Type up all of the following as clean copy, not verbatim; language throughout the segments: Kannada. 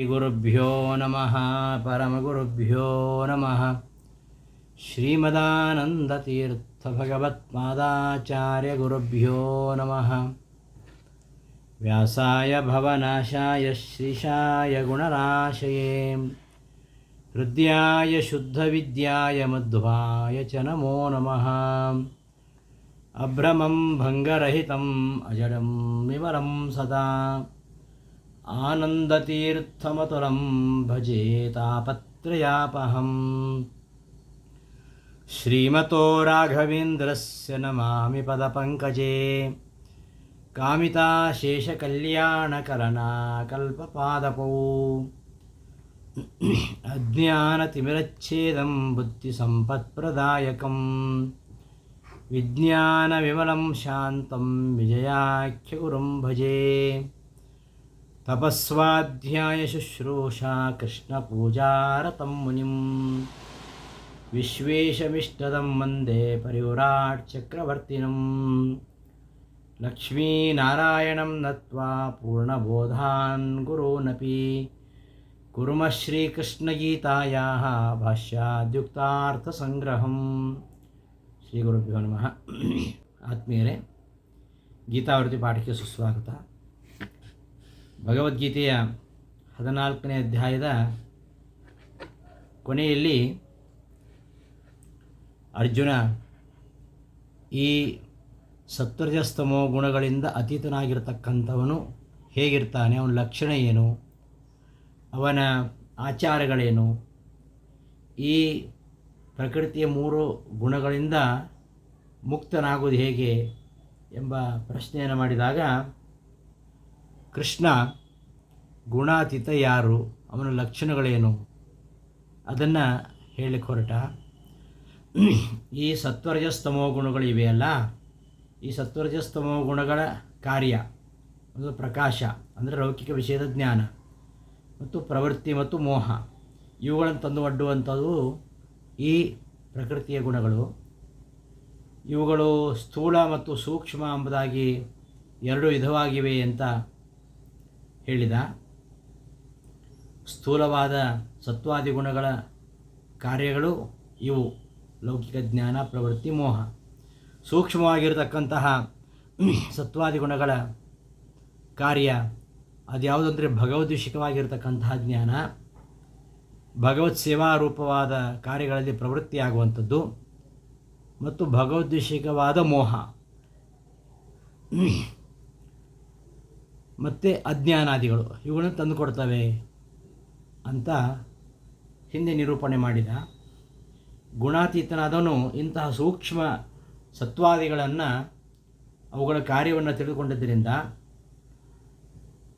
ಗುರುಭ್ಯೋ ನಮಃ ಪರಮಗುರುಭ್ಯೋ ನಮಃ. ಶ್ರೀಮದಾನಂದತೀರ್ಥ ಭಗವತ್ಪಾದಾಚಾರ್ಯ ಗುರುಭ್ಯೋ ನಮಃ. ವ್ಯಾಸಾಯ ಭವನಾಶಾಯ ಶ್ರೀಶಾಯ ಗುಣರಾಶಯೇ ಹೃದ್ಯಾಯ ಶುದ್ಧವಿದ್ಯಾಯ ಮಧ್ವಾಯ ಚ ನಮೋ ನಮಃ. ಅಭ್ರಮಂ ಭಂಗರಹಿತಂ ಅಜಡಂ ವಿಮಲಂ ಸದಾ ಆನಂದತೀರ್ಥಮತುಲಂ ಭಜೆ ತಾಪತ್ರಯಾಪಹಂ. ಶ್ರೀಮತೋ ರಾಘವೇಂದ್ರಸ್ಯ ನಮಾಮಿ ಪದಪಂಕಜೇ ಕಾಮಿತಾಶೇಷಕಲ್ಯಾಣಕಲನಾಕಲ್ಪಪಾದಪೌ. ಅಜ್ಞಾನತಿಮಿರಚ್ಛೇದಂ ಬುದ್ಧಿಸಂಪತ್ಪ್ರದಾಯಕಂ ವಿಜ್ಞಾನವಿಮಲಂ ಶಾಂತಂ ವಿಜಯಾಖ್ಯಗುರುಂ ಭಜೆ. ತಪಸ್ವಾಧ್ಯಾಯ ಶುಶ್ರೂಷಾ ಕೃಷ್ಣಪೂಜಾರತಂ ಮುನಿಂ ವಿಶ್ವೇಶಮಿಷ್ಟದಂ ವಂದೇ ಪರಿವ್ರಾಟ್ ಚಕ್ರವರ್ತಿನಂ. ಲಕ್ಷ್ಮೀನಾರಾಯಣಂ ನತ್ವಾ ಪೂರ್ಣಬೋಧಾನ್ ಗುರುನಪಿ ಕುರ್ಮಃ ಶ್ರೀಕೃಷ್ಣಗೀತಾಯಾಃ ಭಾಷ್ಯಾದ್ಯುಕ್ತಾರ್ಥಸಂಗ್ರಹಂ. ಶ್ರೀ ಗುರುಭ್ಯೋ ನಮಃ. ಆತ್ಮೀಯರೇ, ಗೀತಾವೃತ್ತಿ ಪಾಠಕ್ಕೆ ಸುಸ್ವಾಗತ. ಭಗವದ್ಗೀತೆಯ 14ನೇ ಅಧ್ಯಾಯದ ಕೊನೆಯಲ್ಲಿ ಅರ್ಜುನ ಈ ಸತ್ವರಜಸ್ತಮೋ ಗುಣಗಳಿಂದ ಅತೀತನಾಗಿರ್ತಕ್ಕಂಥವನು ಹೇಗಿರ್ತಾನೆ, ಅವನ ಲಕ್ಷಣ ಏನು, ಅವನ ಆಚಾರಗಳೇನು, ಈ ಪ್ರಕೃತಿಯ 3 ಗುಣಗಳಿಂದ ಮುಕ್ತನಾಗುವುದು ಹೇಗೆ ಎಂಬ ಪ್ರಶ್ನೆಯನ್ನು ಮಾಡಿದಾಗ ಕೃಷ್ಣ ಗುಣಾತೀತ ಯಾರು, ಅವನ ಲಕ್ಷಣಗಳೇನು ಅದನ್ನು ಹೇಳಲಿಕ್ಕೆ ಹೊರಟ. ಈ ಸತ್ವರಜಸ್ತಮೋ ಗುಣಗಳಿವೆಯಲ್ಲ, ಈ ಸತ್ವರಜಸ್ತಮೋ ಗುಣಗಳ ಕಾರ್ಯ ಒಂದು ಪ್ರಕಾಶ ಅಂದರೆ ಲೌಕಿಕ ವಿಷಯದ ಜ್ಞಾನ ಮತ್ತು ಪ್ರವೃತ್ತಿ ಮತ್ತು ಮೋಹ, ಇವುಗಳನ್ನು ತಂದು ಒಡ್ಡುವಂಥದ್ದು ಈ ಪ್ರಕೃತಿಯ ಗುಣಗಳು. ಇವುಗಳು ಸ್ಥೂಲ ಮತ್ತು ಸೂಕ್ಷ್ಮ ಎಂಬುದಾಗಿ 2 ವಿಧವಾಗಿವೆ ಅಂತ ಹೇಳಿದ. ಸ್ಥೂಲವಾದ ಸತ್ವಾದಿ ಗುಣಗಳ ಕಾರ್ಯಗಳು ಇವು ಲೌಕಿಕ ಜ್ಞಾನ, ಪ್ರವೃತ್ತಿ, ಮೋಹ. ಸೂಕ್ಷ್ಮವಾಗಿರತಕ್ಕಂತಹ ಸತ್ವಾದಿ ಗುಣಗಳ ಕಾರ್ಯ ಅದು ಯಾವುದಂದರೆ ಭಗವದ್ವಿಷಿಕವಾಗಿರತಕ್ಕಂತಹ ಜ್ಞಾನ, ಭಗವತ್ ಸೇವಾರೂಪವಾದ ಕಾರ್ಯಗಳಲ್ಲಿ ಪ್ರವೃತ್ತಿಯಾಗುವಂಥದ್ದು ಮತ್ತು ಭಗವದ್ವಿಷಿಕವಾದ ಮೋಹ ಮತ್ತು ಅಜ್ಞಾನಾದಿಗಳು ಇವುಗಳನ್ನು ತಂದುಕೊಡ್ತವೆ ಅಂತ ಹಿಂದೆ ನಿರೂಪಣೆ ಮಾಡಿದ. ಗುಣಾತೀತನಾದವನು ಇಂತಹ ಸೂಕ್ಷ್ಮ ಸತ್ವಾದಿಗಳನ್ನು ಅವುಗಳ ಕಾರ್ಯವನ್ನು ತಿಳಿದುಕೊಂಡಿದ್ದರಿಂದ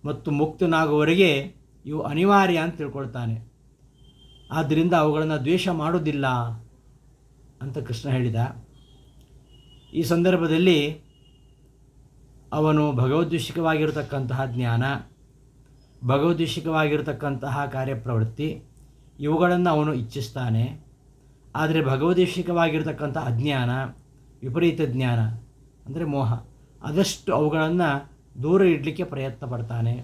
ಮತ್ತು ಮುಕ್ತನಾಗುವವರೆಗೆ ಇವು ಅನಿವಾರ್ಯ ಅಂತ ತಿಳ್ಕೊಳ್ತಾನೆ. ಆದ್ದರಿಂದ ಅವುಗಳನ್ನು ದ್ವೇಷ ಮಾಡೋದಿಲ್ಲ ಅಂತ ಕೃಷ್ಣ ಹೇಳಿದ. ಈ ಸಂದರ್ಭದಲ್ಲಿ ಅವನು ಭಗವದ್ವಿಷಿಕವಾಗಿರತಕ್ಕಂತಹ ಜ್ಞಾನ, ಭಗವದ್ವಿಷಿಕವಾಗಿರತಕ್ಕಂತಹ ಕಾರ್ಯಪ್ರವೃತ್ತಿ ಇವುಗಳನ್ನು ಅವನು ಇಚ್ಛಿಸ್ತಾನೆ. ಆದರೆ ಭಗವದ್ವಿಷಿಕವಾಗಿರತಕ್ಕಂಥ ಅಜ್ಞಾನ, ವಿಪರೀತ ಜ್ಞಾನ ಅಂದರೆ ಮೋಹ, ಆದಷ್ಟು ಅವುಗಳನ್ನು ದೂರ ಇಡಲಿಕ್ಕೆ ಪ್ರಯತ್ನ ಪಡ್ತಾನೆ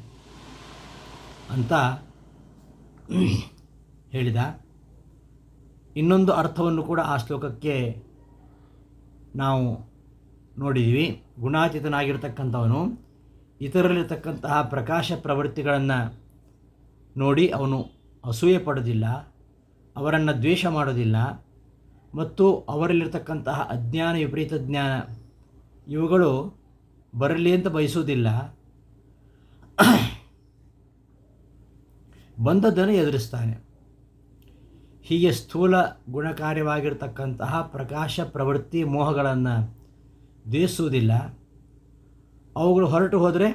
ಅಂತ ಹೇಳಿದ. ಇನ್ನೊಂದು ಅರ್ಥವನ್ನು ಕೂಡ ಆ ಶ್ಲೋಕಕ್ಕೆ ನಾವು ನೋಡಿದ್ವಿ. ಗುಣಾತೀತನಾಗಿರ್ತಕ್ಕಂಥವನು ಇತರರಲ್ಲಿರ್ತಕ್ಕಂತಹ ಪ್ರಕಾಶ ಪ್ರವೃತ್ತಿಗಳನ್ನು ನೋಡಿ ಅವನು ಅಸೂಯೆ ಪಡೋದಿಲ್ಲ, ಅವರನ್ನು ದ್ವೇಷ ಮಾಡೋದಿಲ್ಲ ಮತ್ತು ಅವರಲ್ಲಿರ್ತಕ್ಕಂತಹ ಅಜ್ಞಾನ, ವಿಪರೀತ ಜ್ಞಾನ ಇವುಗಳು ಬರಲಿ ಅಂತ ಬಯಸುವುದಿಲ್ಲ. ಬಂದದ್ದನ್ನು ಎದುರಿಸ್ತಾನೆ. ಹೀಗೆ ಸ್ಥೂಲ ಗುಣಕಾರ್ಯವಾಗಿರ್ತಕ್ಕಂತಹ ಪ್ರಕಾಶ ಪ್ರವೃತ್ತಿ ಮೋಹಗಳನ್ನು ದ್ವೇಷಿಸುವುದಿಲ್ಲ. ಅವುಗಳು ಹೊರಟು ಹೋದರೆ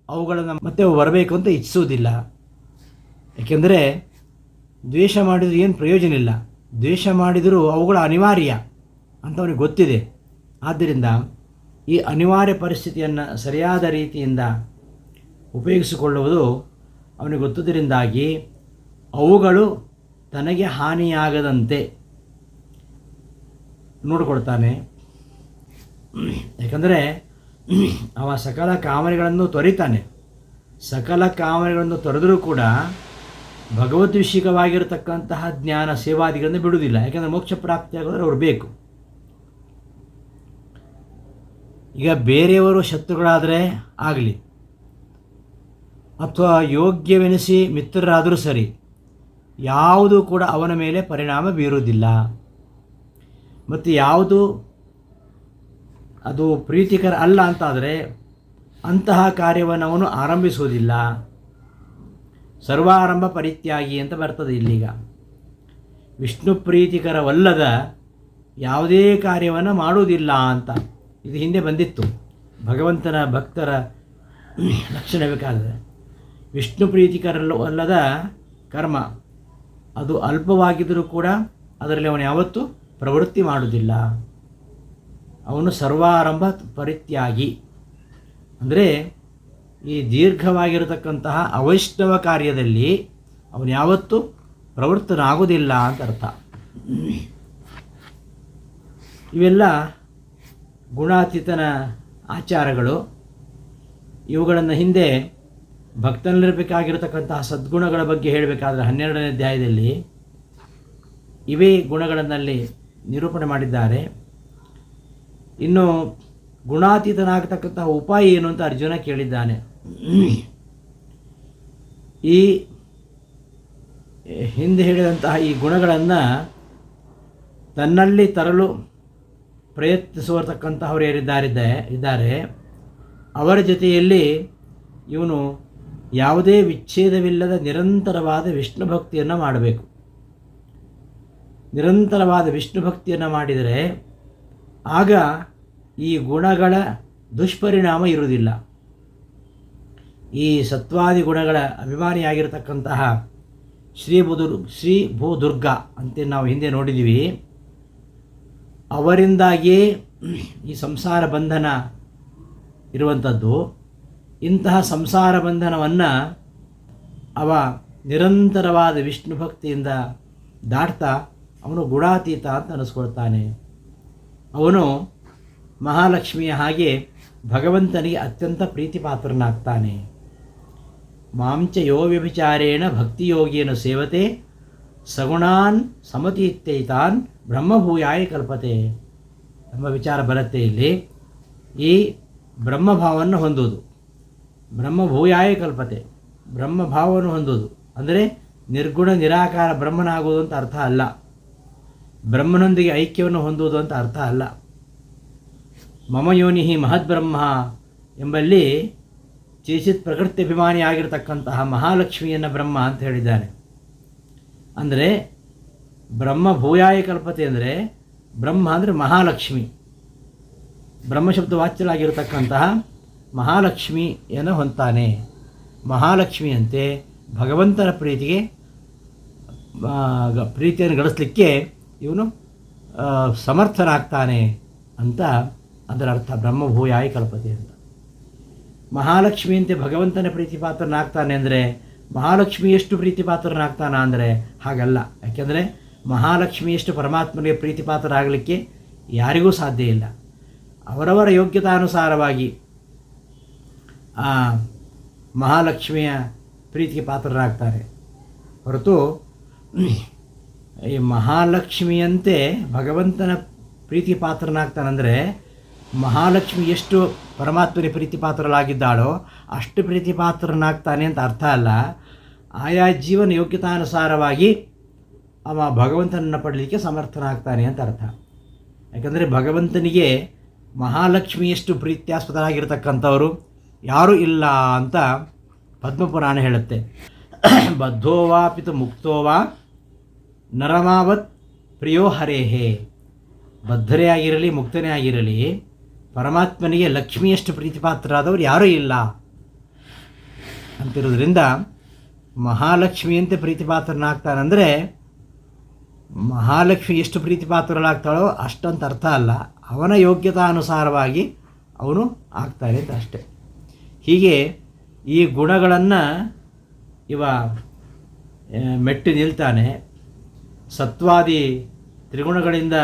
ಅವುಗಳನ್ನು ಮತ್ತೆ ಬರಬೇಕು ಅಂತ ಇಚ್ಛಿಸುವುದಿಲ್ಲ. ಏಕೆಂದರೆ ದ್ವೇಷ ಮಾಡಿದರೂ ಏನು ಪ್ರಯೋಜನ ಇಲ್ಲ, ದ್ವೇಷ ಮಾಡಿದರೂ ಅವುಗಳ ಅನಿವಾರ್ಯ ಅಂತ ಅವನಿಗೆ ಗೊತ್ತಿದೆ. ಆದ್ದರಿಂದ ಈ ಅನಿವಾರ್ಯ ಪರಿಸ್ಥಿತಿಯನ್ನು ಸರಿಯಾದ ರೀತಿಯಿಂದ ಉಪಯೋಗಿಸಿಕೊಳ್ಳುವುದು ಅವನಿಗೆ ಗೊತ್ತುದರಿಂದಾಗಿ ಅವುಗಳು ತನಗೆ ಹಾನಿಯಾಗದಂತೆ ನೋಡಿಕೊಳ್ತಾನೆ. ಯಾಕಂದರೆ ಅವ ಸಕಲ ಕಾಮನೆಗಳನ್ನು ತೊರಿತಾನೆ. ಸಕಲ ಕಾಮನೆಗಳನ್ನು ತೊರೆದರೂ ಕೂಡ ಭಗವದ್ವಿಷಿಕವಾಗಿರತಕ್ಕಂತಹ ಜ್ಞಾನ ಸೇವಾದಿಗಳನ್ನು ಬಿಡುವುದಿಲ್ಲ. ಯಾಕೆಂದರೆ ಮೋಕ್ಷ ಪ್ರಾಪ್ತಿಯಾಗೋದ್ರೆ ಅವ್ರು ಬೇಕು. ಈಗ ಬೇರೆಯವರು ಶತ್ರುಗಳಾದರೆ ಆಗಲಿ, ಅಥವಾ ಯೋಗ್ಯವೆನಿಸಿ ಮಿತ್ರರಾದರೂ ಸರಿ, ಯಾವುದೂ ಕೂಡ ಅವನ ಮೇಲೆ ಪರಿಣಾಮ ಬೀರುವುದಿಲ್ಲ. ಮತ್ತು ಯಾವುದು ಅದು ಪ್ರೀತಿಕರ ಅಲ್ಲ ಅಂತಾದರೆ ಅಂತಹ ಕಾರ್ಯವನ್ನು ಅವನು ಆರಂಭಿಸುವುದಿಲ್ಲ. ಸರ್ವಾರಂಭ ಪರಿತ್ಯಾಗಿ ಅಂತ ಬರ್ತದೆ ಇಲ್ಲೀಗ. ವಿಷ್ಣು ಪ್ರೀತಿಕರವಲ್ಲದ ಯಾವುದೇ ಕಾರ್ಯವನ್ನು ಮಾಡುವುದಿಲ್ಲ ಅಂತ ಇದು ಹಿಂದೆ ಬಂದಿತ್ತು. ಭಗವಂತನ ಭಕ್ತರ ಲಕ್ಷಣ ಬೇಕಾದರೆ ವಿಷ್ಣು ಪ್ರೀತಿಕರವಲ್ಲದ ಕರ್ಮ ಅದು ಅಲ್ಪವಾಗಿದ್ದರೂ ಕೂಡ ಅದರಲ್ಲಿ ಅವನು ಯಾವತ್ತೂ ಪ್ರವೃತ್ತಿ ಮಾಡುವುದಿಲ್ಲ. ಅವನು ಸರ್ವಾರಂಭ ಪರಿತ್ಯಾಗಿ ಅಂದರೆ ಈ ದೀರ್ಘವಾಗಿರತಕ್ಕಂತಹ ಅವೈಷ್ಣವ ಕಾರ್ಯದಲ್ಲಿ ಅವನು ಯಾವತ್ತೂ ಪ್ರವೃತ್ತನಾಗುವುದಿಲ್ಲ ಅಂತ ಅರ್ಥ. ಇವೆಲ್ಲ ಗುಣಾತೀತನ ಆಚಾರಗಳು. ಇವುಗಳನ್ನು ಹಿಂದೆ ಭಕ್ತನಲ್ಲಿರಬೇಕಾಗಿರತಕ್ಕಂತಹ ಸದ್ಗುಣಗಳ ಬಗ್ಗೆ ಹೇಳಬೇಕಾದ್ರೆ 12ನೇ ಅಧ್ಯಾಯದಲ್ಲಿ ಇವೇ ಗುಣಗಳನ್ನಲ್ಲಿ ನಿರೂಪಣೆ ಮಾಡಿದ್ದಾರೆ. ಇನ್ನು ಗುಣಾತೀತನಾಗತಕ್ಕಂತಹ ಉಪಾಯ ಏನು ಅಂತ ಅರ್ಜುನ ಕೇಳಿದ್ದಾನೆ. ಈ ಹಿಂದೆ ಹೇಳಿದಂತಹ ಈ ಗುಣಗಳನ್ನು ತನ್ನಲ್ಲಿ ತರಲು ಪ್ರಯತ್ನಿಸುವತಕ್ಕಂತಹವರು ಇದ್ದಾರೆ ಅವರ ಜೊತೆಯಲ್ಲಿ ಇವನು ಯಾವುದೇ ವಿಚ್ಛೇದವಿಲ್ಲದ ನಿರಂತರವಾದ ವಿಷ್ಣು ಭಕ್ತಿಯನ್ನು ಮಾಡಬೇಕು. ನಿರಂತರವಾದ ವಿಷ್ಣು ಭಕ್ತಿಯನ್ನು ಮಾಡಿದರೆ ಆಗ ಈ ಗುಣಗಳ ದುಷ್ಪರಿಣಾಮ ಇರುವುದಿಲ್ಲ. ಈ ಸತ್ವಾದಿ ಗುಣಗಳ ಅಭಿಮಾನಿಯಾಗಿರತಕ್ಕಂತಹ ಶ್ರೀ ಭೂದುರ್ಗಾ ಅಂತ ನಾವು ಹಿಂದೆ ನೋಡಿದ್ದೀವಿ. ಅವರಿಂದಾಗಿಯೇ ಈ ಸಂಸಾರ ಬಂಧನ ಇರುವಂಥದ್ದು. ಇಂತಹ ಸಂಸಾರ ಬಂಧನವನ್ನು ಅವ ನಿರಂತರವಾದ ವಿಷ್ಣು ಭಕ್ತಿಯಿಂದ ದಾಟ್ತಾ ಅವನು ಗುಣಾತೀತ ಅಂತ ಅನಿಸ್ಕೊಳ್ತಾನೆ. ಅವನು ಮಹಾಲಕ್ಷ್ಮಿಯ ಹಾಗೆ ಭಗವಂತನಿಗೆ ಅತ್ಯಂತ ಪ್ರೀತಿಪಾತ್ರನಾಗ್ತಾನೆ. ಮಾಂಚ ಯೋ ವ್ಯಭಿಚಾರೇಣ ಭಕ್ತಿಯೋಗೇನ ಸೇವತೆ ಸಗುಣಾನ್ ಸಮತೀತ್ಯೈತಾನ್ ಬ್ರಹ್ಮಭೂಯಾಯ ಕಲ್ಪತೆ ಎಂಬ ವಿಚಾರ ಬರುತ್ತೆ ಇಲ್ಲಿ. ಈ ಬ್ರಹ್ಮಭಾವವನ್ನು ಹೊಂದುವುದು, ಬ್ರಹ್ಮಭೂಯಾಯ ಕಲ್ಪತೆ, ಬ್ರಹ್ಮಭಾವವನ್ನು ಹೊಂದುವುದು ಅಂದರೆ ನಿರ್ಗುಣ ನಿರಾಕಾರ ಬ್ರಹ್ಮನಾಗುವುದು ಅಂತ ಅರ್ಥ ಅಲ್ಲ. ಬ್ರಹ್ಮನೊಂದಿಗೆ ಐಕ್ಯವನ್ನು ಹೊಂದುವುದು ಅಂತ ಅರ್ಥ ಅಲ್ಲ. ಮಮ ಯೋನಿ ಮಹದ್ಬ್ರಹ್ಮ ಎಂಬಲ್ಲಿ ಚೇಚಿತ್ ಪ್ರಕೃತ್ಯಭಿಮಾನಿಯಾಗಿರ್ತಕ್ಕಂತಹ ಮಹಾಲಕ್ಷ್ಮಿಯನ್ನು ಬ್ರಹ್ಮ ಅಂತ ಹೇಳಿದ್ದಾನೆ. ಅಂದರೆ ಬ್ರಹ್ಮ ಭೂಯಾಯ ಕಲ್ಪತೆ ಅಂದರೆ ಬ್ರಹ್ಮ ಅಂದರೆ ಮಹಾಲಕ್ಷ್ಮಿ, ಬ್ರಹ್ಮಶಬ್ದ ವಾಚ್ಯಳಾಗಿರತಕ್ಕಂತಹ ಮಹಾಲಕ್ಷ್ಮಿಯನ್ನು ಹೊಂತಾನೆ. ಮಹಾಲಕ್ಷ್ಮಿಯಂತೆ ಭಗವಂತನ ಪ್ರೀತಿಯನ್ನು ಗಳಿಸಲಿಕ್ಕೆ ಇವನು ಸಮರ್ಥನಾಗ್ತಾನೆ ಅಂತ ಅದರ ಅರ್ಥ. ಬ್ರಹ್ಮಭೂಯಾಯ ಕಲ್ಪತೆ ಅಂತ. ಮಹಾಲಕ್ಷ್ಮಿಯಂತೆ ಭಗವಂತನ ಪ್ರೀತಿಪಾತ್ರನಾಗ್ತಾನೆ ಅಂದರೆ ಮಹಾಲಕ್ಷ್ಮಿಯಷ್ಟು ಪ್ರೀತಿಪಾತ್ರನಾಗ್ತಾನ ಅಂದರೆ ಹಾಗಲ್ಲ. ಯಾಕೆಂದರೆ ಮಹಾಲಕ್ಷ್ಮಿಯಷ್ಟು ಪರಮಾತ್ಮನಿಗೆ ಪ್ರೀತಿಪಾತ್ರರಾಗಲಿಕ್ಕೆ ಯಾರಿಗೂ ಸಾಧ್ಯ ಇಲ್ಲ. ಅವರವರ ಯೋಗ್ಯತಾನುಸಾರವಾಗಿ ಆ ಮಹಾಲಕ್ಷ್ಮಿಯ ಪ್ರೀತಿಗೆ ಪಾತ್ರರಾಗ್ತಾರೆ ಹೊರತು ಈ ಮಹಾಲಕ್ಷ್ಮಿಯಂತೆ ಭಗವಂತನ ಪ್ರೀತಿ ಪಾತ್ರನಾಗ್ತಾನಂದರೆ ಮಹಾಲಕ್ಷ್ಮಿ ಎಷ್ಟು ಪರಮಾತ್ಮನಿಗೆ ಪ್ರೀತಿ ಪಾತ್ರರಾಗಿದ್ದಾಳೋ ಅಷ್ಟು ಪ್ರೀತಿ ಪಾತ್ರನಾಗ್ತಾನೆ ಅಂತ ಅರ್ಥ ಅಲ್ಲ. ಆಯಾ ಜೀವನ ಯೋಗ್ಯತಾನುಸಾರವಾಗಿ ಅವ ಭಗವಂತನನ್ನು ಪಡಲಿಕ್ಕೆ ಸಮರ್ಥನಾಗ್ತಾನೆ ಅಂತ ಅರ್ಥ. ಯಾಕಂದರೆ ಭಗವಂತನಿಗೆ ಮಹಾಲಕ್ಷ್ಮಿಯಷ್ಟು ಪ್ರೀತ್ಯಾಸ್ಪದರಾಗಿರ್ತಕ್ಕಂಥವರು ಯಾರೂ ಇಲ್ಲ ಅಂತ ಪದ್ಮಪುರಾಣ ಹೇಳುತ್ತೆ. ಬದ್ಧೋವಾ ಪಿತು ಮುಕ್ತೋವಾ ನರಮಾವತ್ ಪ್ರಿಯೋ ಹರೇಹೇ. ಬದ್ಧರೇ ಆಗಿರಲಿ ಮುಕ್ತನೇ ಆಗಿರಲಿ ಪರಮಾತ್ಮನಿಗೆ ಲಕ್ಷ್ಮಿಯಷ್ಟು ಪ್ರೀತಿಪಾತ್ರರಾದವರು ಯಾರೂ ಇಲ್ಲ ಅಂತಿರೋದ್ರಿಂದ ಮಹಾಲಕ್ಷ್ಮಿಯಂತೆ ಪ್ರೀತಿಪಾತ್ರನಾಗ್ತಾನಂದರೆ ಮಹಾಲಕ್ಷ್ಮಿ ಎಷ್ಟು ಪ್ರೀತಿಪಾತ್ರರಾಗ್ತಾಳೋ ಅಷ್ಟಂತ ಅರ್ಥ ಅಲ್ಲ. ಅವನ ಯೋಗ್ಯತಾನುಸಾರವಾಗಿ ಅವನು ಆಗ್ತಾನೆ ಅಂತ ಅಷ್ಟೆ. ಹೀಗೆ ಈ ಗುಣಗಳನ್ನು ಇವ ಮೆಟ್ಟಿ ನಿಲ್ತಾನೆ. ಸತ್ವಾದಿ ತ್ರಿಗುಣಗಳಿಂದ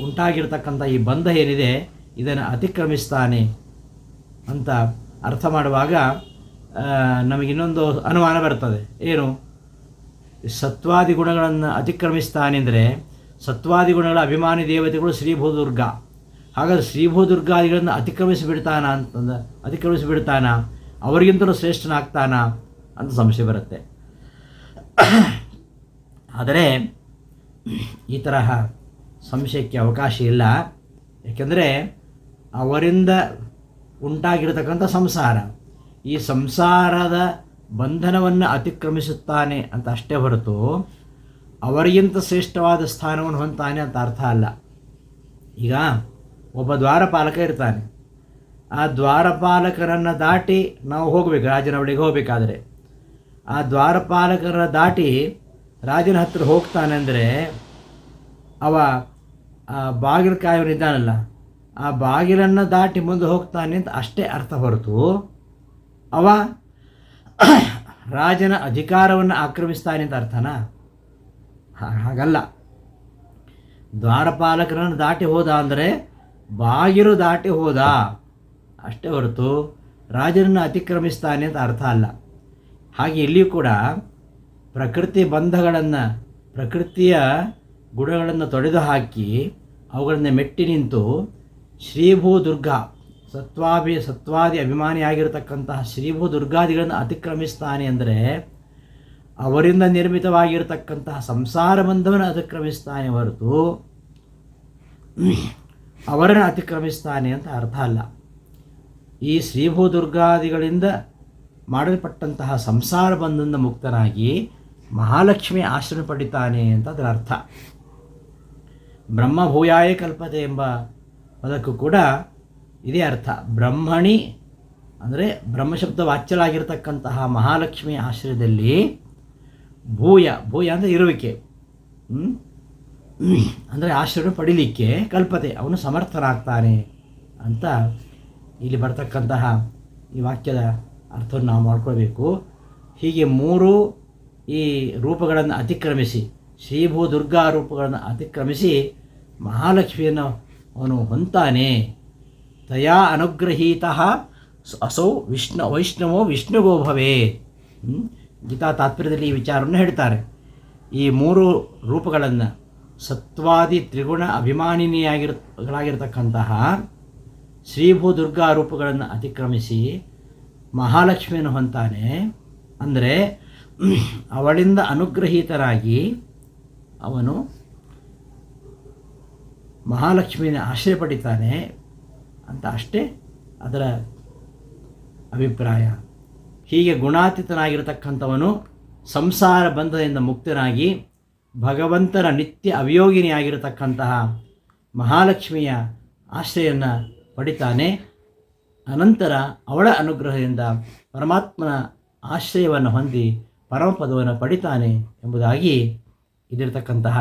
ಉಂಟಾಗಿರ್ತಕ್ಕಂಥ ಈ ಬಂಧ ಏನಿದೆ ಇದನ್ನು ಅತಿಕ್ರಮಿಸ್ತಾನೆ ಅಂತ ಅರ್ಥ ಮಾಡುವಾಗ ನಮಗಿನ್ನೊಂದು ಅನುಮಾನ ಬರ್ತದೆ. ಏನು, ಸತ್ವಾದಿ ಗುಣಗಳನ್ನು ಅತಿಕ್ರಮಿಸ್ತಾನೆಂದರೆ ಸತ್ವಾದಿ ಗುಣಗಳ ಅಭಿಮಾನಿ ದೇವತೆಗಳು ಶ್ರೀಭೂದುರ್ಗ. ಹಾಗಾದರೆ ಶ್ರೀಭೂದುರ್ಗಾದಿಗಳನ್ನು ಅತಿಕ್ರಮಿಸಿಬಿಡ್ತಾನ, ಅವರಿಗಿಂತಲೂ ಶ್ರೇಷ್ಠನಾಗ್ತಾನ ಅಂತ ಸಂಶಯ ಬರುತ್ತೆ. ಆದರೆ ಈ ತರಹ ಸಂಶಯಕ್ಕೆ ಅವಕಾಶ ಇಲ್ಲ. ಏಕೆಂದರೆ ಅವರಿಂದ ಉಂಟಾಗಿರತಕ್ಕಂಥ ಸಂಸಾರ, ಈ ಸಂಸಾರದ ಬಂಧನವನ್ನು ಅತಿಕ್ರಮಿಸುತ್ತಾನೆ ಅಂತ ಅಷ್ಟೇ ಹೊರತು ಅವರಿಗಿಂತ ಶ್ರೇಷ್ಠವಾದ ಸ್ಥಾನವನ್ನು ಹೊಂದ್ತಾನೆ ಅಂತ ಅರ್ಥ ಅಲ್ಲ. ಈಗ ಒಬ್ಬ ದ್ವಾರಪಾಲಕ ಇರ್ತಾನೆ, ಆ ದ್ವಾರಪಾಲಕರನ್ನು ದಾಟಿ ನಾವು ಹೋಗಬೇಕು, ರಾಜನ ಬಳಿಗೆ ಹೋಗಬೇಕಾದ್ರೆ ಆ ದ್ವಾರಪಾಲಕರ ದಾಟಿ ರಾಜನ ಹತ್ತಿರ ಹೋಗ್ತಾನೆ ಅಂದರೆ ಅವ ಆ ಬಾಗಿಲು ಕಾಯೋನಿದ್ದಾನಲ್ಲ, ಆ ಬಾಗಿಲನ್ನು ದಾಟಿ ಮುಂದೆ ಹೋಗ್ತಾನೆ ಅಂತ ಅಷ್ಟೇ ಅರ್ಥ ಹೊರತು ಅವ ರಾಜನ ಅಧಿಕಾರವನ್ನು ಆಕ್ರಮಿಸ್ತಾನೆ ಅಂತ ಅರ್ಥನಾ? ಹಾಗಲ್ಲ. ದ್ವಾರಪಾಲಕರನ್ನು ದಾಟಿ ಹೋದ ಅಂದರೆ ಬಾಗಿಲು ದಾಟಿ ಹೋದ ಅಷ್ಟೇ ಹೊರತು ರಾಜನನ್ನು ಅತಿಕ್ರಮಿಸ್ತಾನೆ ಅಂತ ಅರ್ಥ ಅಲ್ಲ. ಹಾಗೆ ಇಲ್ಲಿಯೂ ಕೂಡ ಪ್ರಕೃತಿ ಬಂಧಗಳನ್ನು, ಪ್ರಕೃತಿಯ ಗುಣಗಳನ್ನು ತೊಡೆದು ಹಾಕಿ ಅವುಗಳನ್ನು ಮೆಟ್ಟಿ ನಿಂತು ಶ್ರೀಭೂದುರ್ಗ ಸತ್ವಾದಿ ಅಭಿಮಾನಿಯಾಗಿರತಕ್ಕಂತಹ ಶ್ರೀಭೂದುರ್ಗಾದಿಗಳನ್ನು ಅತಿಕ್ರಮಿಸ್ತಾನೆ ಅಂದರೆ ಅವರಿಂದ ನಿರ್ಮಿತವಾಗಿರತಕ್ಕಂತಹ ಸಂಸಾರ ಬಂಧವನ್ನು ಅತಿಕ್ರಮಿಸ್ತಾನೆ ಹೊರತು ಅವರನ್ನು ಅತಿಕ್ರಮಿಸ್ತಾನೆ ಅಂತ ಅರ್ಥ ಅಲ್ಲ. ಈ ಶ್ರೀಭೂದುರ್ಗಾದಿಗಳಿಂದ ಮಾಡಲ್ಪಟ್ಟಂತಹ ಸಂಸಾರ ಬಂಧದಿಂದ ಮುಕ್ತನಾಗಿ ಮಹಾಲಕ್ಷ್ಮಿ ಆಶ್ರಯ ಪಡಿತಾನೆ ಅಂತ ಅದರ ಅರ್ಥ. ಬ್ರಹ್ಮಭೂಯಾಯ ಕಲ್ಪತೆ ಎಂಬ ಪದಕ್ಕೂ ಕೂಡ ಇದೇ ಅರ್ಥ. ಬ್ರಹ್ಮಣಿ ಅಂದರೆ ಬ್ರಹ್ಮಶಬ್ದ ವಾಚ್ಯಲಾಗಿರ್ತಕ್ಕಂತಹ ಮಹಾಲಕ್ಷ್ಮಿ ಆಶ್ರಯದಲ್ಲಿ ಭೂಯ ಅಂದರೆ ಇರುವಿಕೆ, ಅಂದರೆ ಆಶ್ರಯ ಪಡಿಲಿಕ್ಕೆ ಕಲ್ಪತೆ ಅವನು ಸಮರ್ಥನಾಗ್ತಾನೆ ಅಂತ ಇಲ್ಲಿ ಬರ್ತಕ್ಕಂತಹ ಈ ವಾಕ್ಯದ ಅರ್ಥವನ್ನು ನಾವು ಮಾಡ್ಕೊಳ್ಬೇಕು. ಹೀಗೆ ಮೂರು ಈ ರೂಪಗಳನ್ನು ಅತಿಕ್ರಮಿಸಿ, ಶ್ರೀಭೂದುರ್ಗಾ ರೂಪಗಳನ್ನು ಅತಿಕ್ರಮಿಸಿ ಮಹಾಲಕ್ಷ್ಮಿಯನ್ನು ಅವನು ಹೊಂತಾನೆ. ತಯಾ ಅನುಗ್ರಹೀತ ಅಸೌ ವೈಷ್ಣವೋ ವಿಷ್ಣುಗೋ ಭವೇ. ಗೀತಾ ತಾತ್ಪರ್ಯದಲ್ಲಿ ಈ ವಿಚಾರವನ್ನು ಹೇಳ್ತಾರೆ. ಈ ಮೂರು ರೂಪಗಳನ್ನು ಸತ್ವಾದಿ ತ್ರಿಗುಣ ಅಭಿಮಾನಿನಿಯಾಗಿರ್ತಕ್ಕಂತಹ ಶ್ರೀಭೂದುರ್ಗಾ ರೂಪಗಳನ್ನು ಅತಿಕ್ರಮಿಸಿ ಮಹಾಲಕ್ಷ್ಮಿಯನ್ನು ಹೊಂತಾನೆ. ಅಂದರೆ ಅವಳಿಂದ ಅನುಗ್ರಹೀತರಾಗಿ ಅವನು ಮಹಾಲಕ್ಷ್ಮಿಯನ್ನು ಆಶ್ರಯ ಪಡಿತಾನೆ ಅಂತ ಅಷ್ಟೇ ಅದರ ಅಭಿಪ್ರಾಯ. ಹೀಗೆ ಗುಣಾತೀತನಾಗಿರತಕ್ಕಂಥವನು ಸಂಸಾರ ಬಂಧದಿಂದ ಮುಕ್ತನಾಗಿ ಭಗವಂತನ ನಿತ್ಯ ಅವಿಯೋಗಿನಿಯಾಗಿರತಕ್ಕಂತಹ ಮಹಾಲಕ್ಷ್ಮಿಯ ಆಶ್ರಯನ್ನು ಪಡಿತಾನೆ. ಅನಂತರ ಅವಳ ಅನುಗ್ರಹದಿಂದ ಪರಮಾತ್ಮನ ಆಶ್ರಯವನ್ನು ಹೊಂದಿ ಪರಮಪದವನ್ನು ಪಡಿತಾನೆ ಎಂಬುದಾಗಿ ಇದಿರತಕ್ಕಂತಹ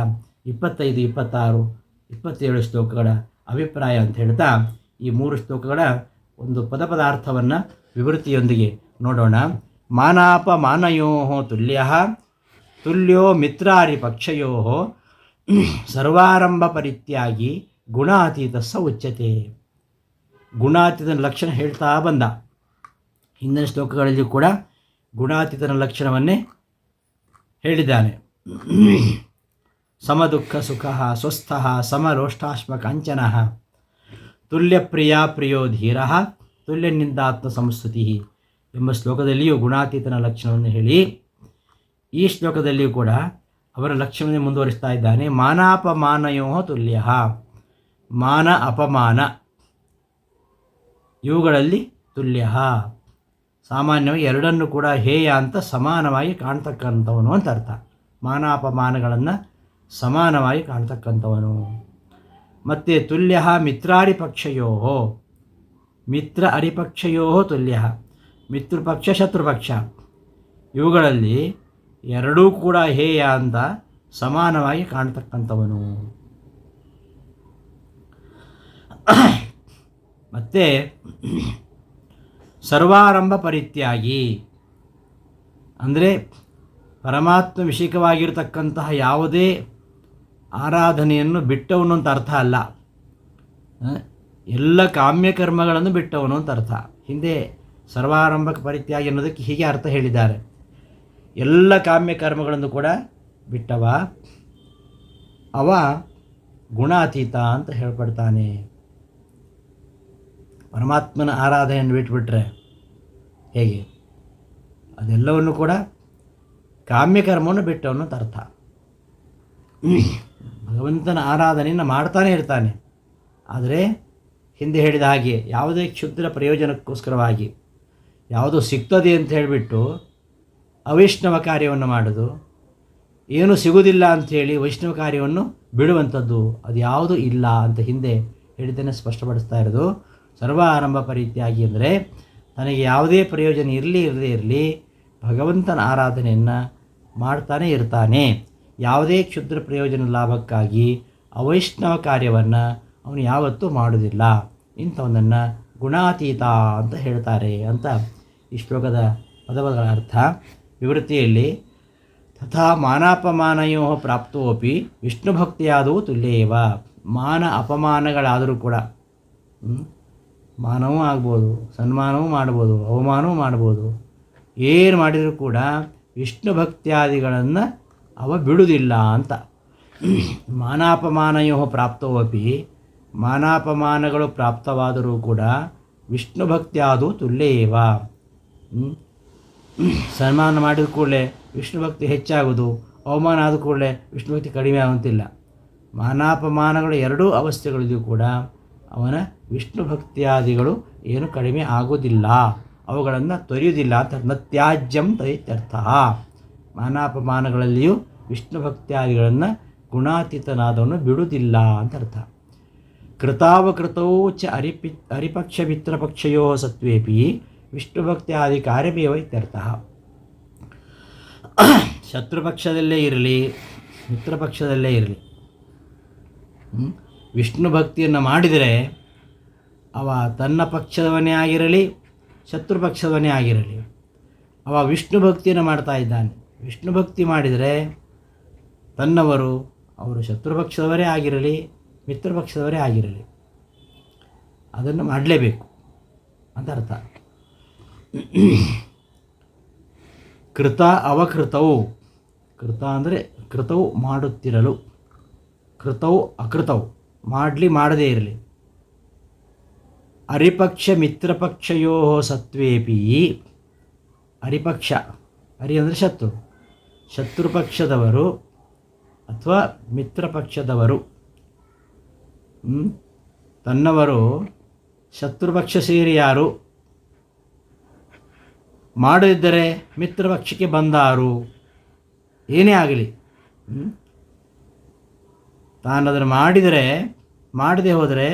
25, 26, 27 ಶ್ಲೋಕಗಳ ಅಭಿಪ್ರಾಯ ಅಂತ ಹೇಳ್ತಾ ಈ 3 ಶ್ಲೋಕಗಳ ಒಂದು ಪದಾರ್ಥವನ್ನು ವಿವೃತಿಯೊಂದಿಗೆ ನೋಡೋಣ. ಮಾನಾಪಮಾನಯೋ ತುಲ್ಯ ತುಲ್ಯೋ ಮಿತ್ರಾರಿಪಕ್ಷಯೋ ಸರ್ವಾರಂಭ ಪರಿತ್ಯಾಗಿ ಗುಣಾತೀತ ಸ ಉಚ್ಯತೆ. ಗುಣಾತೀತನ ಲಕ್ಷಣ ಹೇಳ್ತಾ ಬಂದ. ಹಿಂದಿನ ಶ್ಲೋಕಗಳಲ್ಲಿ ಕೂಡ ಗುಣಾತೀತನ ಲಕ್ಷಣವನ್ನೇ ಹೇಳಿದ್ದಾನೆ. ಸಮದುಃಖ ಸುಖ ಸ್ವಸ್ಥ ಸಮರೋಷ್ಟಾಶ್ಮ ಕಾಂಚನ ತುಲ್ಯಪ್ರಿಯ ಪ್ರಿಯೋ ಧೀರ ತುಲ್ಯನಿಂದಾತ್ಮ ಸಂಸ್ತುತಿ ಎಂಬ ಶ್ಲೋಕದಲ್ಲಿಯೂ ಗುಣಾತೀತನ ಲಕ್ಷಣವನ್ನು ಹೇಳಿ ಈ ಶ್ಲೋಕದಲ್ಲಿಯೂ ಕೂಡ ಅವರ ಲಕ್ಷಣವನ್ನು ಮುಂದುವರಿಸ್ತಾ ಇದ್ದಾನೆ. ಮಾನಾಪಮಾನಯೋ ತುಲ್ಯ, ಮಾನ ಅಪಮಾನ ಇವುಗಳಲ್ಲಿ ತುಲ್ಯ, ಸಾಮಾನ್ಯವಾಗಿ ಎರಡನ್ನು ಕೂಡ ಹೇಯ ಅಂತ ಸಮಾನವಾಗಿ ಕಾಣ್ತಕ್ಕಂಥವನು ಅಂತ ಅರ್ಥ. ಮಾನಾಪಮಾನಗಳನ್ನು ಸಮಾನವಾಗಿ ಕಾಣ್ತಕ್ಕಂಥವನು. ಮತ್ತು ತುಲ್ಯ ಮಿತ್ರಾರಿಪಕ್ಷಯೋ, ಮಿತ್ರ ಅರಿಪಕ್ಷಯೋ ತುಲ್ಯ, ಮಿತ್ರಪಕ್ಷ ಶತ್ರುಪಕ್ಷ ಇವುಗಳಲ್ಲಿ ಎರಡೂ ಕೂಡ ಹೇಯ ಅಂತ ಸಮಾನವಾಗಿ ಕಾಣ್ತಕ್ಕಂಥವನು. ಮತ್ತು ಸರ್ವಾರಂಭ ಪರಿತ್ಯಾಗಿ ಅಂದರೆ ಪರಮಾತ್ಮ ವಿಷಯಕವಾಗಿರತಕ್ಕಂತಹ ಯಾವುದೇ ಆರಾಧನೆಯನ್ನು ಬಿಟ್ಟವನು ಅಂತ ಅರ್ಥ ಅಲ್ಲ, ಎಲ್ಲ ಕಾಮ್ಯಕರ್ಮಗಳನ್ನು ಬಿಟ್ಟವನು ಅಂತ ಅರ್ಥ. ಹಿಂದೆ ಸರ್ವಾರಂಭಕ ಪರಿತ್ಯಾಗಿ ಅನ್ನೋದಕ್ಕೆ ಹೀಗೆ ಅರ್ಥ ಹೇಳಿದ್ದಾರೆ. ಎಲ್ಲ ಕಾಮ್ಯ ಕರ್ಮಗಳನ್ನು ಕೂಡ ಬಿಟ್ಟವ ಅವ ಗುಣಾತೀತ ಅಂತ ಹೇಳ್ಪಡ್ತಾನೆ. ಪರಮಾತ್ಮನ ಆರಾಧನೆಯನ್ನು ಬಿಟ್ಬಿಟ್ರೆ ಹೇಗೆ? ಅದೆಲ್ಲವನ್ನು ಕೂಡ ಕಾಮ್ಯಕರ್ಮವನ್ನು ಬಿಟ್ಟವನು ಅಂತ ಅರ್ಥ. ಭಗವಂತನ ಆರಾಧನೆಯನ್ನು ಮಾಡ್ತಾನೆ ಇರ್ತಾನೆ. ಆದರೆ ಹಿಂದೆ ಹೇಳಿದ ಹಾಗೆ ಯಾವುದೇ ಕ್ಷುದ್ರ ಪ್ರಯೋಜನಕ್ಕೋಸ್ಕರವಾಗಿ ಯಾವುದೋ ಸಿಗ್ತದೆ ಅಂತ ಹೇಳಿಬಿಟ್ಟು ಅವೈಷ್ಣವ ಕಾರ್ಯವನ್ನು ಮಾಡೋದು, ಏನೂ ಸಿಗುವುದಿಲ್ಲ ಅಂಥೇಳಿ ವೈಷ್ಣವ ಕಾರ್ಯವನ್ನು ಬಿಡುವಂಥದ್ದು, ಅದು ಯಾವುದೂ ಇಲ್ಲ ಅಂತ ಹಿಂದೆ ಹೇಳಿದ್ದನ್ನು ಸ್ಪಷ್ಟಪಡಿಸ್ತಾ ಇರೋದು. ಸರ್ವ ಆರಂಭ ಪರಿತ್ಯಾಗಿ ಅಂದರೆ ತನಗೆ ಯಾವುದೇ ಪ್ರಯೋಜನ ಇರದೇ ಇರಲಿ ಭಗವಂತನ ಆರಾಧನೆಯನ್ನು ಮಾಡ್ತಾನೆ ಇರ್ತಾನೆ. ಯಾವುದೇ ಕ್ಷುದ್ರ ಪ್ರಯೋಜನ ಲಾಭಕ್ಕಾಗಿ ಅವೈಷ್ಣವ ಕಾರ್ಯವನ್ನು ಅವನು ಯಾವತ್ತೂ ಮಾಡೋದಿಲ್ಲ. ಇಂಥವನನ್ನು ಗುಣಾತೀತ ಅಂತ ಹೇಳ್ತಾರೆ ಅಂತ ಈ ಶ್ಲೋಕದ ಪದಗಳ ಅರ್ಥ. ವಿವೃತ್ತಿಯಲ್ಲಿ ತಥಾ ಮಾನಾಪಮಾನಯೋ ಪ್ರಾಪ್ತೋಪಿ ವಿಷ್ಣು ಭಕ್ತಿಯಾದವು ತುಲ್ಯೇವ. ಮಾನ ಅಪಮಾನಗಳಾದರೂ ಕೂಡ ಮಾನವೂ ಆಗ್ಬೋದು, ಸನ್ಮಾನವೂ ಮಾಡ್ಬೋದು, ಅವಮಾನವೂ ಮಾಡ್ಬೋದು, ಏನು ಮಾಡಿದರೂ ಕೂಡ ವಿಷ್ಣು ಭಕ್ತಿಯಾದಿಗಳನ್ನು ಅವ ಬಿಡುವುದಿಲ್ಲ ಅಂತ. ಮಾನಾಪಮಾನಯೋ ಪ್ರಾಪ್ತವಪಿ, ಮಾನಾಪಮಾನಗಳು ಪ್ರಾಪ್ತವಾದರೂ ಕೂಡ ವಿಷ್ಣು ಭಕ್ತಿಯಾದವು ತುಲ್ಯೇವ. ಸನ್ಮಾನ ಮಾಡಿದ ಕೂಡಲೇ ವಿಷ್ಣು ಭಕ್ತಿ ಹೆಚ್ಚಾಗೋದು, ಅವಮಾನ ಆದ ಕೂಡಲೇ ವಿಷ್ಣು ಭಕ್ತಿ ಕಡಿಮೆ ಆಗುವಂತಿಲ್ಲ. ಮಾನಾಪಮಾನಗಳು ಎರಡೂ ಅವಸ್ಥೆಗಳಿಗೂ ಕೂಡ ಅವನ ವಿಷ್ಣು ಭಕ್ತಿಯಾದಿಗಳು ಏನು ಕಡಿಮೆ ಆಗೋದಿಲ್ಲ, ಅವುಗಳನ್ನು ತೊರೆಯುವುದಿಲ್ಲ ಅಂತ. ನತ್ಯಾಜ್ಯಂ ತೈತ್ಯರ್ಥ. ಮಾನಾಪಮಾನಗಳಲ್ಲಿಯೂ ವಿಷ್ಣು ಭಕ್ತಿಯಾದಿಗಳನ್ನು ಗುಣಾತೀತನಾದವನು ಬಿಡುವುದಿಲ್ಲ ಅಂತ ಅರ್ಥ. ಕೃತಾವಕೃತೌ ಚ ಅರಿಪಕ್ಷ ಮಿತ್ರಪಕ್ಷಯೋ ಸತ್ವೇಪಿ ವಿಷ್ಣು ಭಕ್ತಿಯಾದಿ ಕಾರ್ಯಮೇವ ಇತ್ಯರ್ಥ. ಶತ್ರುಪಕ್ಷದಲ್ಲೇ ಇರಲಿ ಮಿತ್ರಪಕ್ಷದಲ್ಲೇ ಇರಲಿ ವಿಷ್ಣು ಭಕ್ತಿಯನ್ನು ಮಾಡಿದರೆ ಅವ ತನ್ನ ಪಕ್ಷದವನೇ ಆಗಿರಲಿ ಶತ್ರು ಪಕ್ಷದವನೇ ಆಗಿರಲಿ ಅವ ವಿಷ್ಣು ಭಕ್ತಿಯನ್ನು ಮಾಡ್ತಾ ಇದ್ದಾನೆ. ವಿಷ್ಣು ಭಕ್ತಿ ಮಾಡಿದರೆ ತನ್ನವರು ಅವರು ಶತ್ರುಪಕ್ಷದವರೇ ಆಗಿರಲಿ ಮಿತ್ರಪಕ್ಷದವರೇ ಆಗಿರಲಿ ಅದನ್ನು ಮಾಡಲೇಬೇಕು ಅಂತ ಅರ್ಥ. ಕೃತ ಅವಕೃತವು, ಕೃತ ಅಂದರೆ ಕೃತವು ಮಾಡುತ್ತಿರಲು, ಕೃತವು ಅಕೃತವು ಮಾಡದೇ ಇರಲಿ. ಅರಿಪಕ್ಷ ಮಿತ್ರಪಕ್ಷಯೋ ಸತ್ವೇಪಿ, ಅರಿಪಕ್ಷ ಅರಿ ಅಂದರೆ ಶತ್ರು, ಶತ್ರುಪಕ್ಷದವರು ಅಥವಾ ಮಿತ್ರಪಕ್ಷದವರು ತನ್ನವರು ಶತ್ರುಪಕ್ಷ ಸೇರಿ ಯಾರು ಮಾಡದಿದ್ದರೆ ಮಿತ್ರಪಕ್ಷಕ್ಕೆ ಬಂದಾರು, ಏನೇ ಆಗಲಿ ತಾನದನ್ನು ಮಾಡಿದರೆ ಮಾಡದೆ ಹೋದರೆ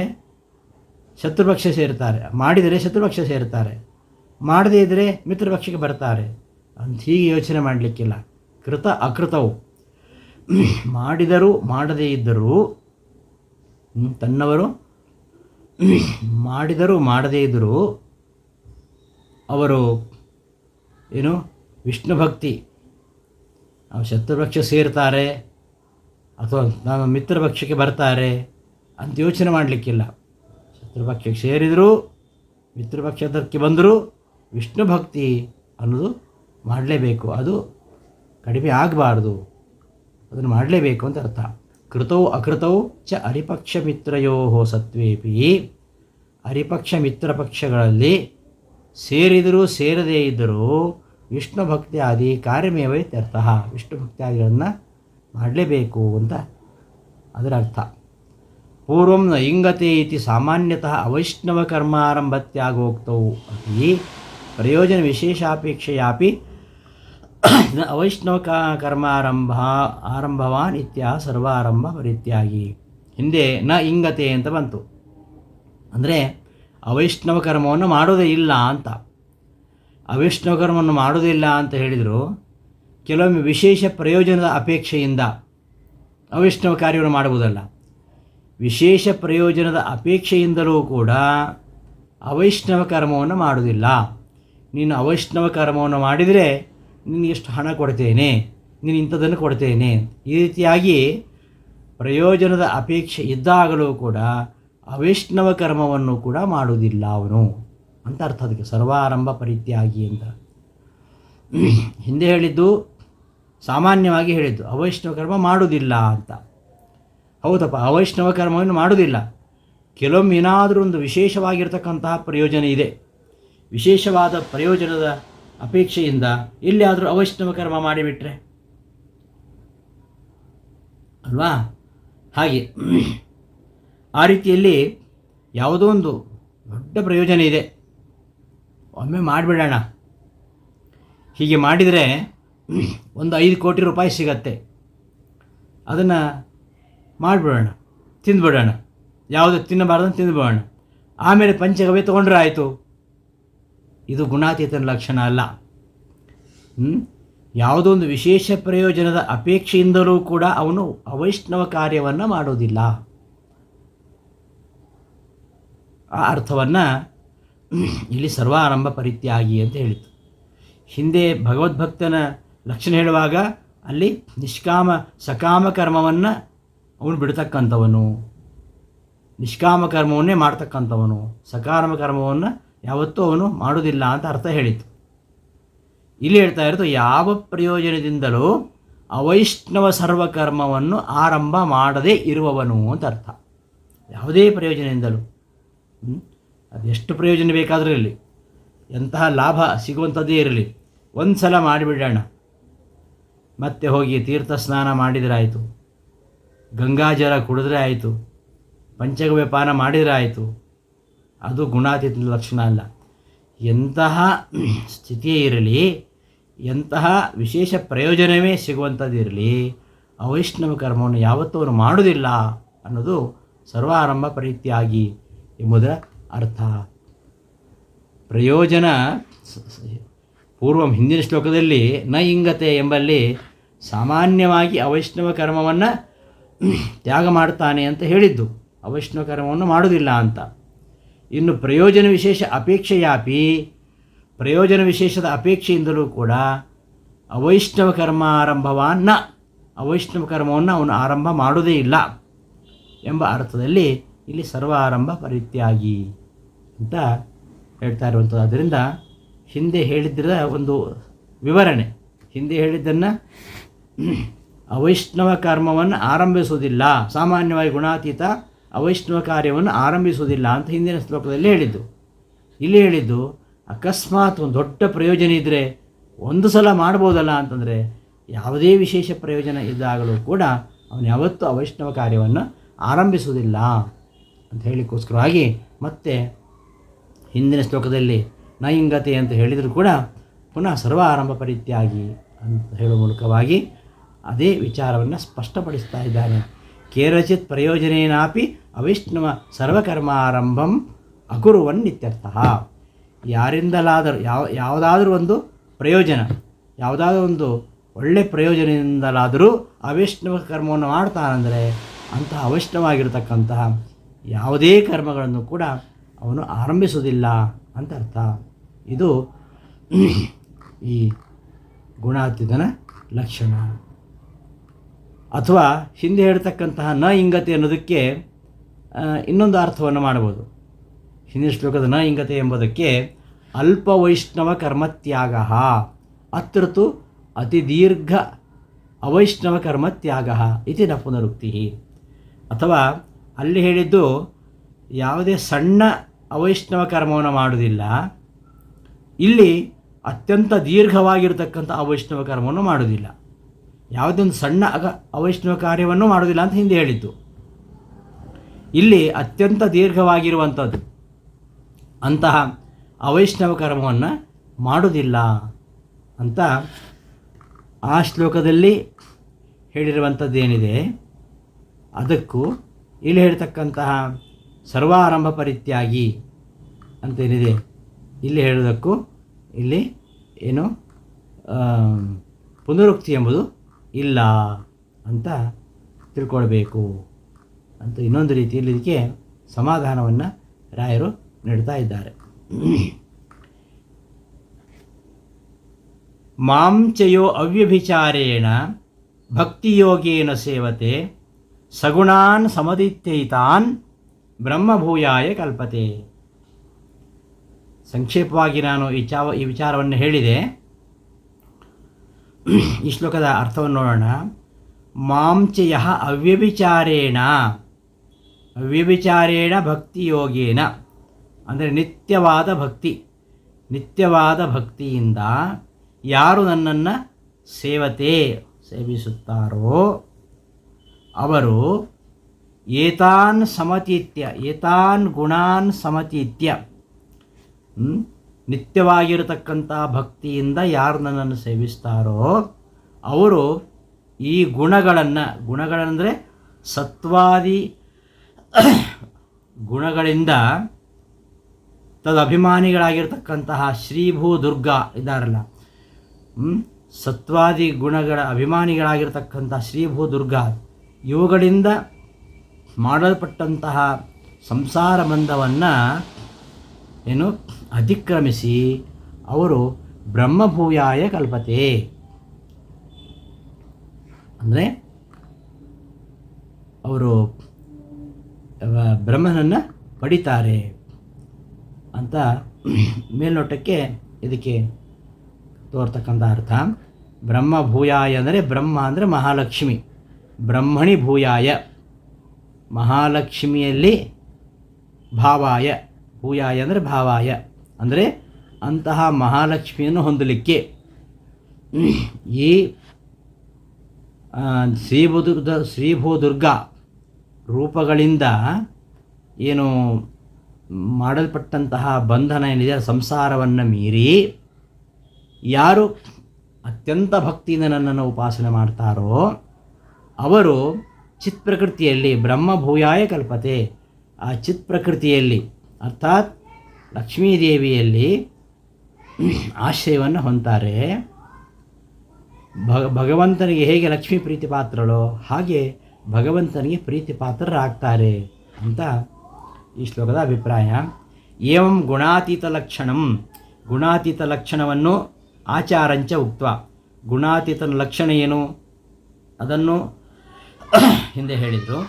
ಶತ್ರುಪಕ್ಷ ಸೇರ್ತಾರೆ, ಮಾಡಿದರೆ ಶತ್ರುಪಕ್ಷ ಸೇರ್ತಾರೆ, ಮಾಡದೇ ಇದ್ದರೆ ಮಿತ್ರಪಕ್ಷಕ್ಕೆ ಬರ್ತಾರೆ ಅಂತ ಹೀಗೆ ಯೋಚನೆ ಮಾಡಲಿಕ್ಕಿಲ್ಲ. ಕೃತ ಅಕೃತವು ಮಾಡಿದರೂ ಮಾಡದೇ ಇದ್ದರೂ ತನ್ನವರು ಮಾಡಿದರೂ ಮಾಡದೇ ಇದ್ದರೂ ಅವರು ಏನು ವಿಷ್ಣು ಭಕ್ತಿ ಶತ್ರುಪಕ್ಷ ಸೇರ್ತಾರೆ ಅಥವಾ ನಾವು ಮಿತ್ರಪಕ್ಷಕ್ಕೆ ಬರ್ತಾರೆ ಅಂತ ಯೋಚನೆ ಮಾಡಲಿಕ್ಕಿಲ್ಲ. ಶತ್ರುಪಕ್ಷಕ್ಕೆ ಸೇರಿದರೂ ಮಿತ್ರಪಕ್ಷಕ್ಕೆ ಬಂದರೂ ವಿಷ್ಣು ಭಕ್ತಿ ಅನ್ನೋದು ಮಾಡಲೇಬೇಕು, ಅದು ಕಡಿಮೆ ಆಗಬಾರ್ದು, ಅದನ್ನು ಮಾಡಲೇಬೇಕು ಅಂತ ಅರ್ಥ. ಕೃತವು ಅಕೃತವು ಚ ಅರಿಪಕ್ಷ ಮಿತ್ರಯೋ ಸತ್ವೇಪಿ, ಅರಿಪಕ್ಷ ಮಿತ್ರಪಕ್ಷಗಳಲ್ಲಿ ಸೇರಿದರೂ ಸೇರದೇ ಇದ್ದರೂ ವಿಷ್ಣು ಭಕ್ತಿ ಆದಿ ಕಾರ್ಯಮೇವ ಇತ್ಯರ್ಥ. ವಿಷ್ಣು ಭಕ್ತಿಯಾದಿಗಳನ್ನು ಮಾಡಲೇಬೇಕು ಅಂತ ಅದರ ಅರ್ಥ. ಪೂರ್ವಂ ನ ಇಂಗತೆ ಇತಿ ಸಾಮಾನ್ಯತಃ ಅವೈಷ್ಣವ ಕರ್ಮಾರಂಭತ್ಯಾಗೋಕ್ತವು ಅಪಿ ಪ್ರಯೋಜನ ವಿಶೇಷಾಪೇಕ್ಷೆಯಾಪಿ ಅವೈಷ್ಣವ ಆರಂಭವಾನ್ ಇತ್ಯಾಹ ಸರ್ವಾರಂಭ ಪರಿತ್ಯಾಗಿ. ಹಿಂದೆ ನ ಇಂಗತೆ ಅಂತ ಬಂತು ಅಂದರೆ ಅವೈಷ್ಣವ ಕರ್ಮವನ್ನು ಮಾಡೋದೇ ಇಲ್ಲ ಅಂತ. ಅವೈಷ್ಣವ ಕರ್ಮವನ್ನು ಮಾಡೋದಿಲ್ಲ ಅಂತ ಹೇಳಿದರು. ಕೆಲವೊಮ್ಮೆ ವಿಶೇಷ ಪ್ರಯೋಜನದ ಅಪೇಕ್ಷೆಯಿಂದ ಅವೈಷ್ಣವ ಕಾರ್ಯವನ್ನು ಮಾಡುವುದಲ್ಲ, ವಿಶೇಷ ಪ್ರಯೋಜನದ ಅಪೇಕ್ಷೆಯಿಂದಲೂ ಕೂಡ ಅವೈಷ್ಣವ ಕರ್ಮವನ್ನು ಮಾಡುವುದಿಲ್ಲ. ನೀನು ಅವೈಷ್ಣವ ಕರ್ಮವನ್ನು ಮಾಡಿದರೆ ನಿನಗೆಷ್ಟು ಹಣ ಕೊಡ್ತೇನೆ, ನೀನು ಇಂಥದ್ದನ್ನು ಕೊಡ್ತೇನೆ, ಈ ರೀತಿಯಾಗಿ ಪ್ರಯೋಜನದ ಅಪೇಕ್ಷೆ ಇದ್ದಾಗಲೂ ಕೂಡ ಅವೈಷ್ಣವ ಕರ್ಮವನ್ನು ಕೂಡ ಮಾಡುವುದಿಲ್ಲ ಅವನು. ಅಂತ ಅರ್ಥ ಅದಕ್ಕೆ ಸರ್ವಾರಂಭ ಪರಿತ್ಯಾಗಿ ಅಂತ. ಹಿಂದೆ ಹೇಳಿದ್ದು ಸಾಮಾನ್ಯವಾಗಿ ಹೇಳಿದ್ದು ಅವೈಷ್ಣವ ಕರ್ಮ ಮಾಡುವುದಿಲ್ಲ ಅಂತ. ಹೌದಪ್ಪ, ಅವೈಷ್ಣವ ಕರ್ಮವನ್ನು ಮಾಡುವುದಿಲ್ಲ. ಕೆಲವೊಮ್ಮೆ ಏನಾದರೂ ಒಂದು ವಿಶೇಷವಾಗಿರ್ತಕ್ಕಂತಹ ಪ್ರಯೋಜನ ಇದೆ, ವಿಶೇಷವಾದ ಪ್ರಯೋಜನದ ಅಪೇಕ್ಷೆಯಿಂದ ಎಲ್ಲಿಯಾದರೂ ಅವೈಷ್ಣವ ಕರ್ಮ ಮಾಡಿಬಿಟ್ರೆ ಅಲ್ವಾ? ಹಾಗೆ ಆ ರೀತಿಯಲ್ಲಿ ಯಾವುದೋ ಒಂದು ದೊಡ್ಡ ಪ್ರಯೋಜನ ಇದೆ, ಒಮ್ಮೆ ಮಾಡಿಬಿಡೋಣ. ಹೀಗೆ ಮಾಡಿದರೆ ಒಂದು 5 ಕೋಟಿ ರೂಪಾಯಿ ಸಿಗತ್ತೆ, ಅದನ್ನು ಮಾಡಿಬಿಡೋಣ, ತಿಂದುಬಿಡೋಣ. ಯಾವುದು ತಿನ್ನಬಾರ್ದು ತಿಂದುಬಿಡೋಣ, ಆಮೇಲೆ ಪಂಚಗವ್ಯ ತೊಗೊಂಡ್ರೆ ಆಯಿತು. ಇದು ಗುಣಾತೀತನ ಲಕ್ಷಣ ಅಲ್ಲ. ಯಾವುದೋ ಒಂದು ವಿಶೇಷ ಪ್ರಯೋಜನದ ಅಪೇಕ್ಷೆಯಿಂದಲೂ ಕೂಡ ಅವನು ಅವೈಷ್ಣವ ಕಾರ್ಯವನ್ನು ಮಾಡೋದಿಲ್ಲ. ಆ ಅರ್ಥವನ್ನು ಇಲ್ಲಿ ಸರ್ವಾರಂಭ ಪರಿತ್ಯಾಗಿ ಅಂತ ಹೇಳಿತು. ಹಿಂದೆ ಭಗವದ್ಭಕ್ತನ ಲಕ್ಷಣ ಹೇಳುವಾಗ ಅಲ್ಲಿ ನಿಷ್ಕಾಮ ಸಕಾಮ ಕರ್ಮವನ್ನು ಅವನು ಬಿಡ್ತಕ್ಕಂಥವನು, ನಿಷ್ಕಾಮ ಕರ್ಮವನ್ನೇ ಮಾಡ್ತಕ್ಕಂಥವನು, ಸಕಾಮ ಕರ್ಮವನ್ನು ಯಾವತ್ತೂ ಅವನು ಮಾಡೋದಿಲ್ಲ ಅಂತ ಅರ್ಥ ಹೇಳಿತು. ಇಲ್ಲಿ ಹೇಳ್ತಾ ಇರೋದು ಯಾವ ಪ್ರಯೋಜನದಿಂದಲೂ ಅವೈಷ್ಣವ ಸರ್ವಕರ್ಮವನ್ನು ಆರಂಭ ಮಾಡದೇ ಇರುವವನು ಅಂತ ಅರ್ಥ. ಯಾವುದೇ ಪ್ರಯೋಜನದಿಂದಲೂ, ಅದೆಷ್ಟು ಪ್ರಯೋಜನ ಬೇಕಾದರೂ ಇರಲಿ, ಎಂತಹ ಲಾಭ ಸಿಗುವಂಥದ್ದೇ ಇರಲಿ, ಒಂದು ಸಲ ಮಾಡಿಬಿಡೋಣ, ಮತ್ತೆ ಹೋಗಿ ತೀರ್ಥ ಸ್ನಾನ ಮಾಡಿದರೆ ಆಯಿತು, ಗಂಗಾಜಲ ಕುಡಿದ್ರೆ ಆಯಿತು, ಪಂಚಗವ್ಯ ಪಾನ ಮಾಡಿದರೆ ಆಯಿತು, ಅದು ಗುಣಾತೀತ ಲಕ್ಷಣ ಅಲ್ಲ. ಎಂತಹ ಸ್ಥಿತಿಯೇ ಇರಲಿ, ಎಂತಹ ವಿಶೇಷ ಪ್ರಯೋಜನವೇ ಸಿಗುವಂಥದ್ದಿರಲಿ, ಅವೈಷ್ಣವ ಕರ್ಮವನ್ನು ಯಾವತ್ತೂ ಅವನು ಮಾಡುವುದಿಲ್ಲ ಅನ್ನೋದು ಸರ್ವಾರಂಭ ಪರಿತ್ಯಾಗಿ ಎಂಬುದರ ಅರ್ಥ. ಪ್ರಯೋಜನ ಪೂರ್ವ ಹಿಂದಿನ ಶ್ಲೋಕದಲ್ಲಿ ನ ಇಂಗತೆ ಎಂಬಲ್ಲಿ ಸಾಮಾನ್ಯವಾಗಿ ಅವೈಷ್ಣವ ಕರ್ಮವನ್ನು ತ್ಯಾಗ ಮಾಡ್ತಾನೆ ಅಂತ ಹೇಳಿದ್ದು, ಅವೈಷ್ಣವ ಕರ್ಮವನ್ನು ಮಾಡುವುದಿಲ್ಲ ಅಂತ. ಇನ್ನು ಪ್ರಯೋಜನ ವಿಶೇಷ ಅಪೇಕ್ಷೆಯಾಪಿ, ಪ್ರಯೋಜನ ವಿಶೇಷದ ಅಪೇಕ್ಷೆಯಿಂದಲೂ ಕೂಡ ಅವೈಷ್ಣವ ಕರ್ಮಾರಂಭವನ್ನ, ಅವೈಷ್ಣವ ಕರ್ಮವನ್ನು ಅವನು ಆರಂಭ ಮಾಡುವುದೇ ಇಲ್ಲ ಎಂಬ ಅರ್ಥದಲ್ಲಿ ಇಲ್ಲಿ ಸರ್ವಾರಂಭ ಪರಿತ್ಯಾಗಿ ಅಂತ ಹೇಳ್ತಾ ಇರುವಂಥದ್ದು. ಆದ್ದರಿಂದ ಹಿಂದೆ ಹೇಳಿದ್ದರ ಒಂದು ವಿವರಣೆ, ಹಿಂದೆ ಹೇಳಿದ್ದನ್ನು ಅವೈಷ್ಣವ ಕರ್ಮವನ್ನು ಆರಂಭಿಸುವುದಿಲ್ಲ, ಸಾಮಾನ್ಯವಾಗಿ ಗುಣಾತೀತ ಅವೈಷ್ಣವ ಕಾರ್ಯವನ್ನು ಆರಂಭಿಸುವುದಿಲ್ಲ ಅಂತ ಹಿಂದಿನ ಶ್ಲೋಕದಲ್ಲಿ ಹೇಳಿದ್ದು. ಇಲ್ಲಿ ಹೇಳಿದ್ದು ಅಕಸ್ಮಾತ್ ಒಂದು ದೊಡ್ಡ ಪ್ರಯೋಜನ ಇದ್ದರೆ ಒಂದು ಸಲ ಮಾಡ್ಬೋದಲ್ಲ ಅಂತಂದರೆ, ಯಾವುದೇ ವಿಶೇಷ ಪ್ರಯೋಜನ ಇದ್ದಾಗಲೂ ಕೂಡ ಅವನು ಯಾವತ್ತೂ ಅವೈಷ್ಣವ ಕಾರ್ಯವನ್ನು ಆರಂಭಿಸುವುದಿಲ್ಲ ಅಂತ ಹೇಳಿಕೋಸ್ಕರವಾಗಿ ಮತ್ತೆ ಹಿಂದಿನ ಶ್ಲೋಕದಲ್ಲಿ ನೈಂಗತೆ ಅಂತ ಹೇಳಿದರೂ ಕೂಡ ಪುನಃ ಸರ್ವ ಆರಂಭ ಪರಿತ್ಯಾಗಿ ಅಂತ ಹೇಳುವ ಮೂಲಕವಾಗಿ ಅದೇ ವಿಚಾರವನ್ನು ಸ್ಪಷ್ಟಪಡಿಸ್ತಾ ಇದ್ದಾನೆ. ಕೇರಚಿತ್ ಪ್ರಯೋಜನೇನಾಪಿ ಅವೈಷ್ಣವ ಸರ್ವಕರ್ಮಾರಂಭಂ ಅಕುರುವನ್ನಿತ್ಯರ್ಥ. ಯಾರಿಂದಲಾದರೂ ಯಾವುದಾದ್ರೂ ಒಂದು ಪ್ರಯೋಜನ, ಯಾವುದಾದ್ರೂ ಒಂದು ಒಳ್ಳೆಯ ಪ್ರಯೋಜನದಿಂದಲಾದರೂ ಅವೈಷ್ಣವ ಕರ್ಮವನ್ನು ಮಾಡ್ತಾನೆಂದರೆ ಅಂತಹ ಅವೈಷ್ಣವಾಗಿರತಕ್ಕಂತಹ ಯಾವುದೇ ಕರ್ಮಗಳನ್ನು ಕೂಡ ಅವನು ಆರಂಭಿಸುವುದಿಲ್ಲ ಅಂತ ಅರ್ಥ. ಇದು ಈ ಗುಣಾತೀತನ ಲಕ್ಷಣ. ಅಥವಾ ಹಿಂದೆ ಹೇಳ್ತಕ್ಕಂತಹ ನ ಇಂಗತೆ ಅನ್ನೋದಕ್ಕೆ ಇನ್ನೊಂದು ಅರ್ಥವನ್ನು ಮಾಡ್ಬೋದು. ಹಿಂದಿನ ಶ್ಲೋಕದ ನ ಇಂಗತೆ ಎಂಬುದಕ್ಕೆ ಅಲ್ಪವೈಷ್ಣವ ಕರ್ಮತ್ಯಾಗ, ಅತ್ರತು ಅತಿ ದೀರ್ಘ ಅವೈಷ್ಣವ ಕರ್ಮತ್ಯಾಗ ಇತಿ ನ ಪುನರುಕ್ತಿ. ಅಥವಾ ಅಲ್ಲಿ ಹೇಳಿದ್ದು ಯಾವುದೇ ಸಣ್ಣ ಅವೈಷ್ಣವ ಕರ್ಮವನ್ನು ಮಾಡುವುದಿಲ್ಲ, ಇಲ್ಲಿ ಅತ್ಯಂತ ದೀರ್ಘವಾಗಿರತಕ್ಕಂಥ ಅವೈಷ್ಣವ ಕರ್ಮವನ್ನು ಮಾಡುವುದಿಲ್ಲ, ಯಾವುದೊಂದು ಸಣ್ಣ ಅವೈಷ್ಣವ ಕಾರ್ಯವನ್ನು ಮಾಡುವುದಿಲ್ಲ ಅಂತ ಹಿಂದೆ ಹೇಳಿದ್ದು. ಇಲ್ಲಿ ಅತ್ಯಂತ ದೀರ್ಘವಾಗಿರುವಂಥದ್ದು ಅಂತಹ ಅವೈಷ್ಣವ ಕರ್ಮವನ್ನು ಮಾಡುವುದಿಲ್ಲ ಅಂತ ಆ ಶ್ಲೋಕದಲ್ಲಿ ಹೇಳಿರುವಂಥದ್ದೇನಿದೆ ಅದಕ್ಕೂ ಇಲ್ಲಿ ಹೇಳ್ತಕ್ಕಂತಹ ಸರ್ವಾರಂಭ ಪರಿತ್ಯಾಗಿ ಅಂತೇನಿದೆ ಇಲ್ಲಿ ಹೇಳೋದಕ್ಕೂ ಇಲ್ಲಿ ಏನು ಪುನರುಕ್ತಿ ಎಂಬುದು ಇಲ್ಲ ಅಂತ ತಿಳ್ಕೊಳ್ಬೇಕು ಅಂತ ಇನ್ನೊಂದು ರೀತಿಯಲ್ಲಿ ಇದಕ್ಕೆ ಸಮಾಧಾನವನ್ನು ರಾಯರು ನೀಡ್ತಾ ಇದ್ದಾರೆ. ಮಾಂಚಯೋ ಅವ್ಯಭಿಚಾರೇಣ ಭಕ್ತಿಯೋಗೇನ ಸೇವತೆ ಸಗುಣಾನ್ ಸಮದಿತ್ಯೈತಾನ್ ಬ್ರಹ್ಮಭೂಯಾಯ ಕಲ್ಪತೆ. ಸಂಕ್ಷೇಪವಾಗಿ ನಾನು ಈ ವಿಚಾರವನ್ನು ಹೇಳಿದೆ. ಈ ಶ್ಲೋಕದ ಅರ್ಥವನ್ನು ನೋಡೋಣ. ಮಾಂಚಯ ಅವ್ಯಭಿಚಾರೇಣ ಭಕ್ತಿಯೋಗೇನ, ಅಂದರೆ ನಿತ್ಯವಾದ ಭಕ್ತಿಯಿಂದ ಯಾರು ನನ್ನನ್ನು ಸೇವಿಸುತ್ತಾರೋ ಅವರು ಏತಾನ್ ಗುಣಾನ್ ಸಮತೀತ್ಯ, ನಿತ್ಯವಾಗಿರತಕ್ಕಂಥ ಭಕ್ತಿಯಿಂದ ಯಾರು ನನ್ನನ್ನು ಸೇವಿಸ್ತಾರೋ ಅವರು ಈ ಗುಣಗಳಂದರೆ ಸತ್ವಾದಿ ಗುಣಗಳಿಂದ ತದಭಿಮಾನಿಗಳಾಗಿರ್ತಕ್ಕಂತಹ ಶ್ರೀಭೂ ದುರ್ಗಾ ಇದ್ದಾರಲ್ಲ, ಸತ್ವಾದಿ ಗುಣಗಳ ಅಭಿಮಾನಿಗಳಾಗಿರ್ತಕ್ಕಂಥ ಶ್ರೀಭೂ ದುರ್ಗಾ ಇವುಗಳಿಂದ ಮಾಡಲ್ಪಟ್ಟಂತಹ ಸಂಸಾರ ಬಂಧವನ್ನು ಅತಿಕ್ರಮಿಸಿ ಅವರು ಬ್ರಹ್ಮಭೂಯಾಯ ಕಲ್ಪತೆ, ಅಂದರೆ ಅವರು ಬ್ರಹ್ಮನನ್ನು ಪಡಿತಾರೆ ಅಂತ ಮೇಲ್ನೋಟಕ್ಕೆ ಇದಕ್ಕೆ ತೋರ್ತಕ್ಕಂಥ ಅರ್ಥ. ಬ್ರಹ್ಮಭೂಯಾಯ ಅಂದರೆ ಬ್ರಹ್ಮ ಅಂದರೆ ಮಹಾಲಕ್ಷ್ಮಿ, ಬ್ರಹ್ಮಣಿ ಭೂಯಾಯ ಮಹಾಲಕ್ಷ್ಮಿಯಲ್ಲಿ ಭಾವಾಯ, ಭೂಯಾಯ ಅಂದರೆ ಭಾವಾಯ ಅಂದರೆ ಅಂತಹ ಮಹಾಲಕ್ಷ್ಮಿಯನ್ನು ಹೊಂದಲಿಕ್ಕೆ ಈ ಶ್ರೀಭೂದುರ್ಗಾ ರೂಪಗಳಿಂದ ಏನು ಮಾಡಲ್ಪಟ್ಟಂತಹ ಬಂಧನ ಏನಿದೆ ಸಂಸಾರವನ್ನು ಮೀರಿ ಯಾರು ಅತ್ಯಂತ ಭಕ್ತಿಯಿಂದ ನನ್ನನ್ನು ಉಪಾಸನೆ ಮಾಡ್ತಾರೋ ಅವರು ಚಿತ್ ಪ್ರಕೃತಿಯಲ್ಲಿ ಬ್ರಹ್ಮಭೂಯಾಯ ಕಲ್ಪತೆ, ಆ ಚಿತ್ ಪ್ರಕೃತಿಯಲ್ಲಿ ಅರ್ಥಾತ್ ಲಕ್ಷ್ಮೀದೇವಿಯಲ್ಲಿ ಆಶ್ರಯವನ್ನು ಹೊಂತಾರೆ. ಭಗವಂತನಿಗೆ ಹೇಗೆ ಲಕ್ಷ್ಮೀ ಪ್ರೀತಿ ಪಾತ್ರಳೋ ಹಾಗೆ ಭಗವಂತನಿಗೆ ಪ್ರೀತಿ ಪಾತ್ರರಾಗ್ತಾರೆ ಅಂತ ಈ ಶ್ಲೋಕದ ಅಭಿಪ್ರಾಯ. ಏವಂ ಗುಣಾತೀತ ಲಕ್ಷಣವನ್ನು ಆಚಾರಂಚ ಉಕ್ತ, ಗುಣಾತೀತನ ಲಕ್ಷಣ ಏನು ಅದನ್ನು ಹಿಂದೆ ಹೇಳಿದರು,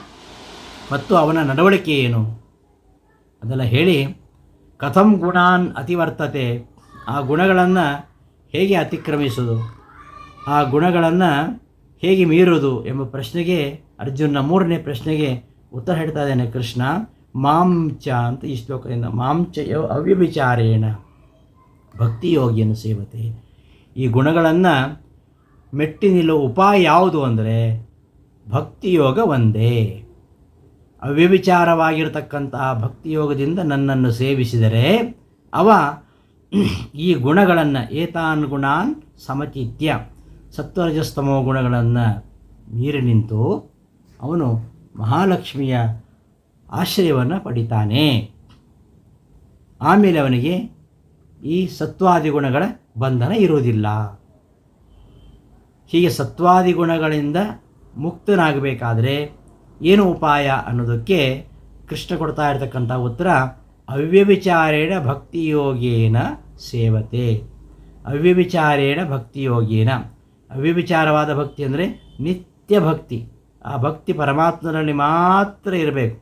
ಮತ್ತು ಅವನ ನಡವಳಿಕೆ ಏನು ಅದೆಲ್ಲ ಹೇಳಿ ಕಥಂ ಗುಣಾನ್ ಅತಿವರ್ತತೆ, ಆ ಗುಣಗಳನ್ನು ಹೇಗೆ ಅತಿಕ್ರಮಿಸೋದು, ಆ ಗುಣಗಳನ್ನು ಹೇಗೆ ಮೀರುವುದು ಎಂಬ ಪ್ರಶ್ನೆಗೆ ಅರ್ಜುನ ಮೂರನೇ ಪ್ರಶ್ನೆಗೆ ಉತ್ತರ ಹೇಳ್ತಾ ಇದ್ದಾನೆ ಕೃಷ್ಣ. ಮಾಂಚ ಅಂತ ಈ ಶ್ಲೋಕದಿಂದ ಮಾಂಚ ಅವ್ಯಭಿಚಾರೇಣ ಭಕ್ತಿಯೋಗಿಯನ್ನು ಸೇವತೆ, ಈ ಗುಣಗಳನ್ನು ಮೆಟ್ಟಿ ನಿಲ್ಲುವ ಉಪಾಯ ಯಾವುದು ಅಂದರೆ ಭಕ್ತಿಯೋಗ ಒಂದೇ. ಅವ್ಯಭಿಚಾರವಾಗಿರತಕ್ಕಂತಹ ಭಕ್ತಿಯೋಗದಿಂದ ನನ್ನನ್ನು ಸೇವಿಸಿದರೆ ಅವ ಈ ಗುಣಗಳನ್ನು ಏತಾನ್ ಗುಣಾನ್ ಸಮಚಿತ್ಯ ಸತ್ವರಜಸ್ತಮೋ ಗುಣಗಳನ್ನು ಮೀರಿ ನಿಂತು ಅವನು ಮಹಾಲಕ್ಷ್ಮಿಯ ಆಶ್ರಯವನ್ನು ಪಡಿತಾನೆ. ಆಮೇಲೆ ಅವನಿಗೆ ಈ ಸತ್ವಾದಿ ಗುಣಗಳ ಬಂಧನ ಇರುವುದಿಲ್ಲ. ಹೀಗೆ ಸತ್ವಾದಿ ಗುಣಗಳಿಂದ ಮುಕ್ತನಾಗಬೇಕಾದರೆ ಏನು ಉಪಾಯ ಅನ್ನೋದಕ್ಕೆ ಕೃಷ್ಣ ಕೊಡ್ತಾ ಇರತಕ್ಕಂಥ ಉತ್ತರ ಅವ್ಯಭಿಚಾರೇಣ ಭಕ್ತಿಯೋಗೇನ ಸೇವತೆ. ಅವ್ಯಭಿಚಾರೇಣ ಭಕ್ತಿಯೋಗೇನ, ಅವ್ಯಭಿಚಾರವಾದ ಭಕ್ತಿ ಅಂದರೆ ನಿತ್ಯ ಭಕ್ತಿ, ಆ ಭಕ್ತಿ ಪರಮಾತ್ಮನಲ್ಲಿ ಮಾತ್ರ ಇರಬೇಕು.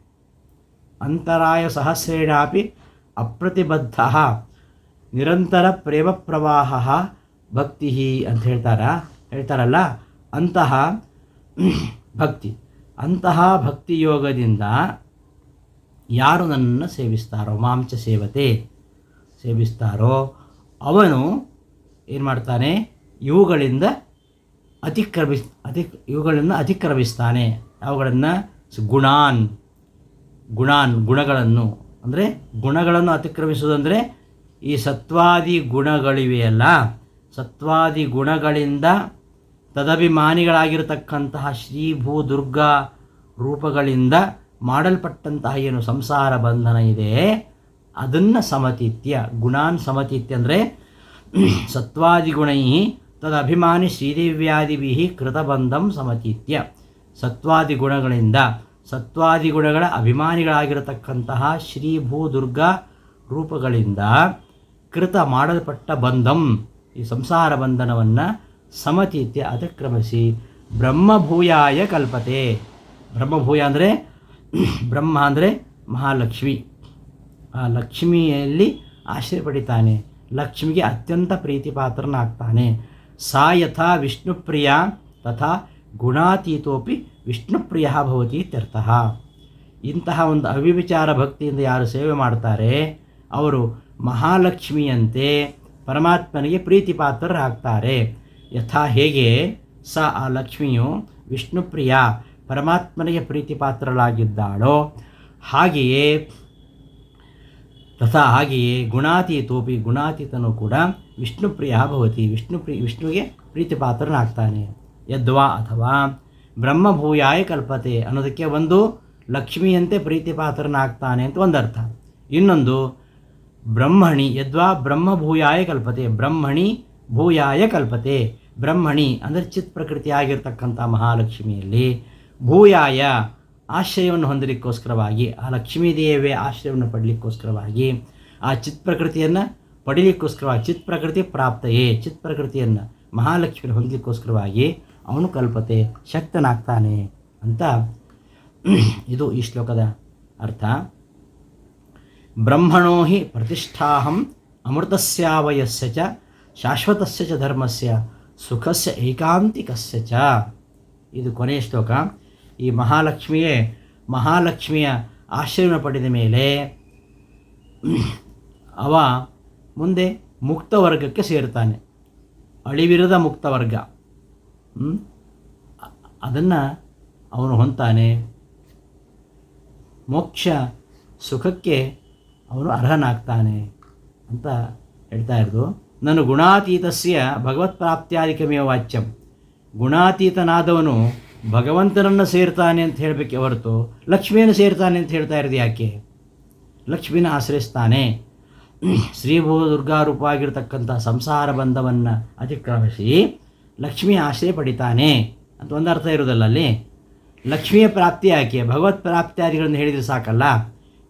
ಅಂತರಾಯ ಸಹಸ್ರೇಣಾಪಿ ಅಪ್ರತಿಬದ್ಧ ನಿರಂತರ ಪ್ರೇಮ ಪ್ರವಾಹ ಭಕ್ತಿ ಅಂತ ಹೇಳ್ತಾರಲ್ಲ, ಅಂತಹ ಭಕ್ತಿ, ಅಂತಹ ಭಕ್ತಿಯೋಗದಿಂದ ಯಾರು ನನ್ನನ್ನು ಸೇವಿಸ್ತಾರೋ ಸೇವಿಸ್ತಾರೋ ಅವನು ಏನು ಮಾಡ್ತಾನೆ, ಇವುಗಳಿಂದ ಅತಿಕ್ರಮಿಸ್ತಾನೆ. ಅವುಗಳನ್ನು ಗುಣಗಳನ್ನು ಅಂದರೆ ಗುಣಗಳನ್ನು ಅತಿಕ್ರಮಿಸುವುದಂದರೆ ಈ ಸತ್ವಾದಿ ಗುಣಗಳಿವೆಯಲ್ಲ, ಸತ್ವಾದಿ ಗುಣಗಳಿಂದ ತದಭಿಮಾನಿಗಳಾಗಿರತಕ್ಕಂತಹ ಶ್ರೀಭೂ ದುರ್ಗಾ ರೂಪಗಳಿಂದ ಮಾಡಲ್ಪಟ್ಟಂತಹ ಏನು ಸಂಸಾರ ಬಂಧನ ಇದೆ ಅದನ್ನು ಸಮತೀತ್ಯ, ಗುಣಾನ್ ಸಮತೀತ್ಯ ಅಂದರೆ ಸತ್ವಾದಿಗುಣೈ ತದಭಿಮಾನಿ ಶ್ರೀದೇವ್ಯಾದಿಭಿ ಕೃತಬಂಧಂ ಸಮತೀತ್ಯ, ಸತ್ವಾದಿ ಗುಣಗಳಿಂದ ಸತ್ವಾದಿ ಗುಣಗಳ ಅಭಿಮಾನಿಗಳಾಗಿರತಕ್ಕಂತಹ ಶ್ರೀಭೂ ದುರ್ಗಾ ರೂಪಗಳಿಂದ ಕೃತ ಮಾಡಲ್ಪಟ್ಟ ಬಂಧಂ ಈ ಸಂಸಾರ ಬಂಧನವನ್ನು ಸಮತೀತ್ಯ ಅತಿಕ್ರಮಿಸಿ ಬ್ರಹ್ಮಭೂಯಾಯ ಕಲ್ಪತೆ. ಬ್ರಹ್ಮಭೂಯ ಅಂದರೆ ಬ್ರಹ್ಮ ಅಂದರೆ ಮಹಾಲಕ್ಷ್ಮಿ, ಆ ಲಕ್ಷ್ಮಿಯಲ್ಲಿ ಆಶ್ರಯ ಪಡಿತಾನೆ, ಲಕ್ಷ್ಮಿಗೆ ಅತ್ಯಂತ ಪ್ರೀತಿಪಾತ್ರನಾಗ್ತಾನೆ. ಸಾ ಯಥಾ ವಿಷ್ಣುಪ್ರಿಯ ತಥಾ ಗುಣಾತೀತೋಪಿ ವಿಷ್ಣುಪ್ರಿಯ ಭವತಿ ಇತ್ಯರ್ಥಃ. ಇಂತಹ ಒಂದು ಅವ್ಯಭಿಚಾರ ಭಕ್ತಿಯಿಂದ ಯಾರು ಸೇವೆ ಮಾಡ್ತಾರೆ ಅವರು ಮಹಾಲಕ್ಷ್ಮಿಯಂತೆ ಪರಮಾತ್ಮನಿಗೆ ಪ್ರೀತಿಪಾತ್ರರಾಗ್ತಾರೆ. ಯಥಾ ಹೇಗೆ ಸ ಆ ಲಕ್ಷ್ಮಿಯು ವಿಷ್ಣುಪ್ರಿಯ ಪರಮಾತ್ಮನಿಗೆ ಪ್ರೀತಿಪಾತ್ರಳಾಗಿದ್ದಾಳೋ ಹಾಗೆಯೇ ಹಾಗೆಯೇ ಗುಣಾತೀತೋಪಿ ಗುಣಾತೀತನು ಕೂಡ ವಿಷ್ಣುಪ್ರಿಯ ಭವತಿ ವಿಷ್ಣುವಿಗೆ ಪ್ರೀತಿಪಾತ್ರನಾಗ್ತಾನೆ. ಯದ್ವಾ ಅಥವಾ ಬ್ರಹ್ಮಭೂಯಾಯ ಕಲ್ಪತೆ ಅನ್ನೋದಕ್ಕೆ ಒಂದು ಲಕ್ಷ್ಮಿಯಂತೆ ಪ್ರೀತಿಪಾತ್ರನಾಗ್ತಾನೆ ಅಂತ ಒಂದರ್ಥ. ಇನ್ನೊಂದು ಬ್ರಹ್ಮಣಿ ಯದ್ವಾ ಬ್ರಹ್ಮಭೂಯಾಯ ಕಲ್ಪತೆ, ಬ್ರಹ್ಮಣಿ ಭೂಯಾಯ ಕಲ್ಪತೆ. ಬ್ರಹ್ಮಣಿ ಅಂದರೆ ಚಿತ್ ಪ್ರಕೃತಿಯಾಗಿರ್ತಕ್ಕಂಥ ಮಹಾಲಕ್ಷ್ಮಿಯಲ್ಲಿ ಭೂಯಾಯ ಆಶ್ರಯವನ್ನು ಹೊಂದಲಿಕ್ಕೋಸ್ಕರವಾಗಿ, ಆ ಲಕ್ಷ್ಮೀದೇವಿಯ ಆಶ್ರಯವನ್ನು ಪಡಲಿಕ್ಕೋಸ್ಕರವಾಗಿ, ಆ ಚಿತ್ ಪ್ರಕೃತಿಯನ್ನು ಪಡೀಲಿಕ್ಕೋಸ್ಕರವಾಗಿ, ಚಿತ್ ಪ್ರಕೃತಿ ಪ್ರಾಪ್ತಯೇ ಚಿತ್ ಪ್ರಕೃತಿಯನ್ನು ಮಹಾಲಕ್ಷ್ಮಿಯನ್ನು ಹೊಂದಲಿಕ್ಕೋಸ್ಕರವಾಗಿ ಅವನು ಕಲ್ಪತೆ ಶಕ್ತನಾಗ್ತಾನೆ ಅಂತ ಇದು ಈ ಶ್ಲೋಕದ ಅರ್ಥ. ಬ್ರಹ್ಮಣೋ ಹಿ ಪ್ರತಿಷ್ಠಾಹಂ ಅಮೃತಸ್ಯಾವಯಸ್ಯ ಚ ಶಾಶ್ವತಸ್ಯ ಚ ಧರ್ಮಸ್ಯ ಸುಖಸ್ಯ ಏಕಾಂತಿಕಸ್ಯ ಚ. ಇದು ಕೊನೆಯ ಶ್ಲೋಕ. ಈ ಮಹಾಲಕ್ಷ್ಮಿಯ ಆಶ್ರಯವನ್ನು ಪಡೆದ ಮೇಲೆ ಅವ ಮುಂದೆ ಮುಕ್ತ ವರ್ಗಕ್ಕೆ ಸೇರ್ತಾನೆ, ಅಳಿವಿರದ ಮುಕ್ತ ವರ್ಗ. ಅದನ್ನು ಅವನು ಹೊಂತಾನೆ. ಮೋಕ್ಷ ಸುಖಕ್ಕೆ ಅವನು ಅರ್ಹನಾಗ್ತಾನೆ ಅಂತ ಹೇಳ್ತಾ ಇರೋದು. ನಾನು ಗುಣಾತೀತಸ್ಯ ಭಗವತ್ಪ್ರಾಪ್ತ್ಯಾದಿಕಮೇವ ವಾಚ್ಯಂ. ಗುಣಾತೀತನಾದವನು ಭಗವಂತನನ್ನು ಸೇರ್ತಾನೆ ಅಂತ ಹೇಳಬೇಕೆ ಹೊರತು ಲಕ್ಷ್ಮಿಯನ್ನು ಸೇರ್ತಾನೆ ಅಂತ ಹೇಳ್ತಾ ಇರೋದು ಯಾಕೆ? ಲಕ್ಷ್ಮಿನ ಆಶ್ರಯಿಸ್ತಾನೆ. ಶ್ರೀಭೂ ದುರ್ಗಾರೂಪವಾಗಿರ್ತಕ್ಕಂಥ ಸಂಸಾರ ಬಂಧವನ್ನು ಅತಿಕ್ರಮಿಸಿ ಲಕ್ಷ್ಮಿಯ ಆಶ್ರಯ ಪಡಿತಾನೆ ಅಂತ ಒಂದು ಅರ್ಥ ಇರೋದಲ್ಲ ಅಲ್ಲಿ. ಲಕ್ಷ್ಮಿಯ ಪ್ರಾಪ್ತಿ ಯಾಕೆ? ಭಗವತ್ ಪ್ರಾಪ್ತಿಯಾದಿಗಳನ್ನು ಹೇಳಿದರೆ ಸಾಕಲ್ಲ.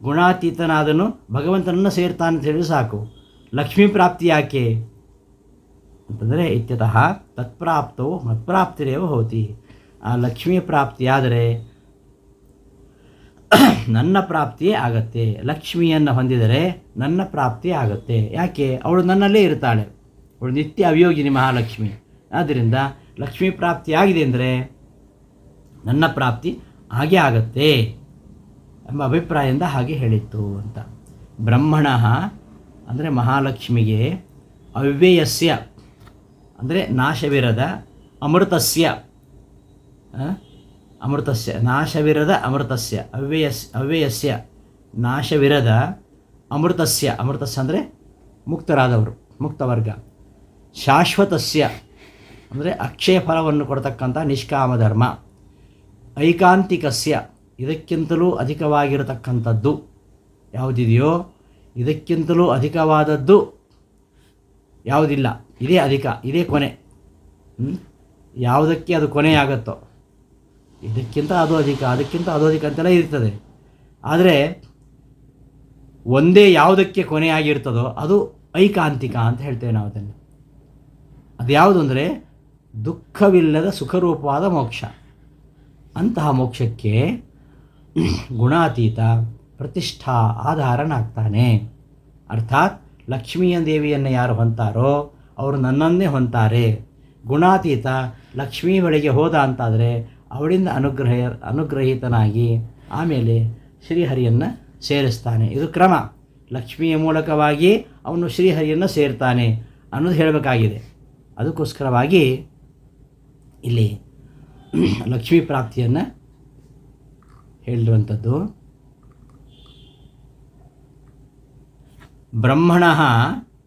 ಗುಣಾತೀತನಾದನು ಭಗವಂತನನ್ನು ಸೇರ್ತಾನೆ ಅಂತ ಹೇಳಿದ್ರೆ ಸಾಕು. ಲಕ್ಷ್ಮೀ ಪ್ರಾಪ್ತಿ ಯಾಕೆ ಅಂತಂದರೆ ಇತ್ಯತಃ ತತ್ಪ್ರಾಪ್ತವು ಮತ್ಪ್ರಾಪ್ತಿರೇವ ಹೋತಿ. ಆ ಲಕ್ಷ್ಮೀ ಪ್ರಾಪ್ತಿಯಾದರೆ ನನ್ನ ಪ್ರಾಪ್ತಿಯೇ ಆಗತ್ತೆ. ಲಕ್ಷ್ಮಿಯನ್ನು ಹೊಂದಿದರೆ ನನ್ನ ಪ್ರಾಪ್ತಿ ಆಗತ್ತೆ. ಯಾಕೆ? ಅವಳು ನನ್ನಲ್ಲೇ ಇರ್ತಾಳೆ. ಅವಳು ನಿತ್ಯ ಅವಿಯೋಗಿನಿ ಮಹಾಲಕ್ಷ್ಮಿ. ಆದ್ದರಿಂದ ಲಕ್ಷ್ಮೀ ಪ್ರಾಪ್ತಿಯಾಗಿದೆ ಅಂದರೆ ನನ್ನ ಪ್ರಾಪ್ತಿ ಹಾಗೆ ಆಗತ್ತೆ ಎಂಬ ಅಭಿಪ್ರಾಯದಿಂದ ಹಾಗೆ ಹೇಳಿತ್ತು ಅಂತ. ಬ್ರಹ್ಮಣ ಅಂದರೆ ಮಹಾಲಕ್ಷ್ಮಿಗೆ ಅವ್ಯಯಸ್ಯ ಅಂದರೆ ನಾಶವಿರದ ಅಮೃತಸ್ಯ ನಾಶವಿರದ ಅಮೃತಸ್ಯ ಅವ್ಯಯಸ್ಯ ನಾಶವಿರದ ಅಮೃತಸ್ಯ ಅಂದರೆ ಮುಕ್ತರಾದವರು ಮುಕ್ತವರ್ಗ. ಶಾಶ್ವತಸ್ಯ ಅಂದರೆ ಅಕ್ಷಯ ಫಲವನ್ನು ಕೊಡ್ತಕ್ಕಂಥ ನಿಷ್ಕಾಮ ಧರ್ಮ. ಐಕಾಂತಿಕಸ್ಯ ಇದಕ್ಕಿಂತಲೂ ಅಧಿಕವಾಗಿರತಕ್ಕಂಥದ್ದು ಯಾವುದಿದೆಯೋ ಇದಕ್ಕಿಂತಲೂ ಅಧಿಕವಾದದ್ದು ಯಾವುದಿಲ್ಲ. ಇದೇ ಅಧಿಕ, ಇದೇ ಕೊನೆ. ಯಾವುದಕ್ಕೆ ಅದು ಕೊನೆಯಾಗತ್ತೋ ಇದಕ್ಕಿಂತ ಅದು ಅಧಿಕ, ಅದಕ್ಕಿಂತ ಅದು ಅಧಿಕ ಅಂತೆಲ್ಲ ಇರ್ತದೆ. ಆದರೆ ಒಂದೇ ಯಾವುದಕ್ಕೆ ಕೊನೆಯಾಗಿರ್ತದೋ ಅದು ಐಕಾಂತಿಕ ಅಂತ ಹೇಳ್ತೇವೆ ನಾವು ಅದನ್ನು. ಅದು ಯಾವುದು ಅಂದರೆ ದುಃಖವಿಲ್ಲದ ಸುಖರೂಪವಾದ ಮೋಕ್ಷ. ಅಂತಹ ಮೋಕ್ಷಕ್ಕೆ ಗುಣಾತೀತ ಪ್ರತಿಷ್ಠಾ ಆಧಾರನಾಗ್ತಾನೆ. ಅರ್ಥಾತ್ ಲಕ್ಷ್ಮೀಯ ದೇವಿಯನ್ನು ಯಾರು ಹೊಂತಾರೋ ಅವರು ನನ್ನನ್ನೇ ಹೊಂತಾರೆ. ಗುಣಾತೀತ ಲಕ್ಷ್ಮೀ ಬಳಿಗೆ ಹೋದ ಅಂತಾದರೆ ಅವಳಿಂದ ಅನುಗ್ರಹೀತನಾಗಿ ಆಮೇಲೆ ಶ್ರೀಹರಿಯನ್ನು ಸೇರಿಸ್ತಾನೆ. ಇದು ಕ್ರಮ. ಲಕ್ಷ್ಮಿಯ ಮೂಲಕವಾಗಿ ಅವನು ಶ್ರೀಹರಿಯನ್ನು ಸೇರ್ತಾನೆ ಅನ್ನೋದು ಹೇಳಬೇಕಾಗಿದೆ. ಅದಕ್ಕೋಸ್ಕರವಾಗಿ ಇಲ್ಲಿ ಲಕ್ಷ್ಮೀ ಪ್ರಾಪ್ತಿಯನ್ನು ಹೇಳಿರುವಂಥದ್ದು. ಬ್ರಹ್ಮಣ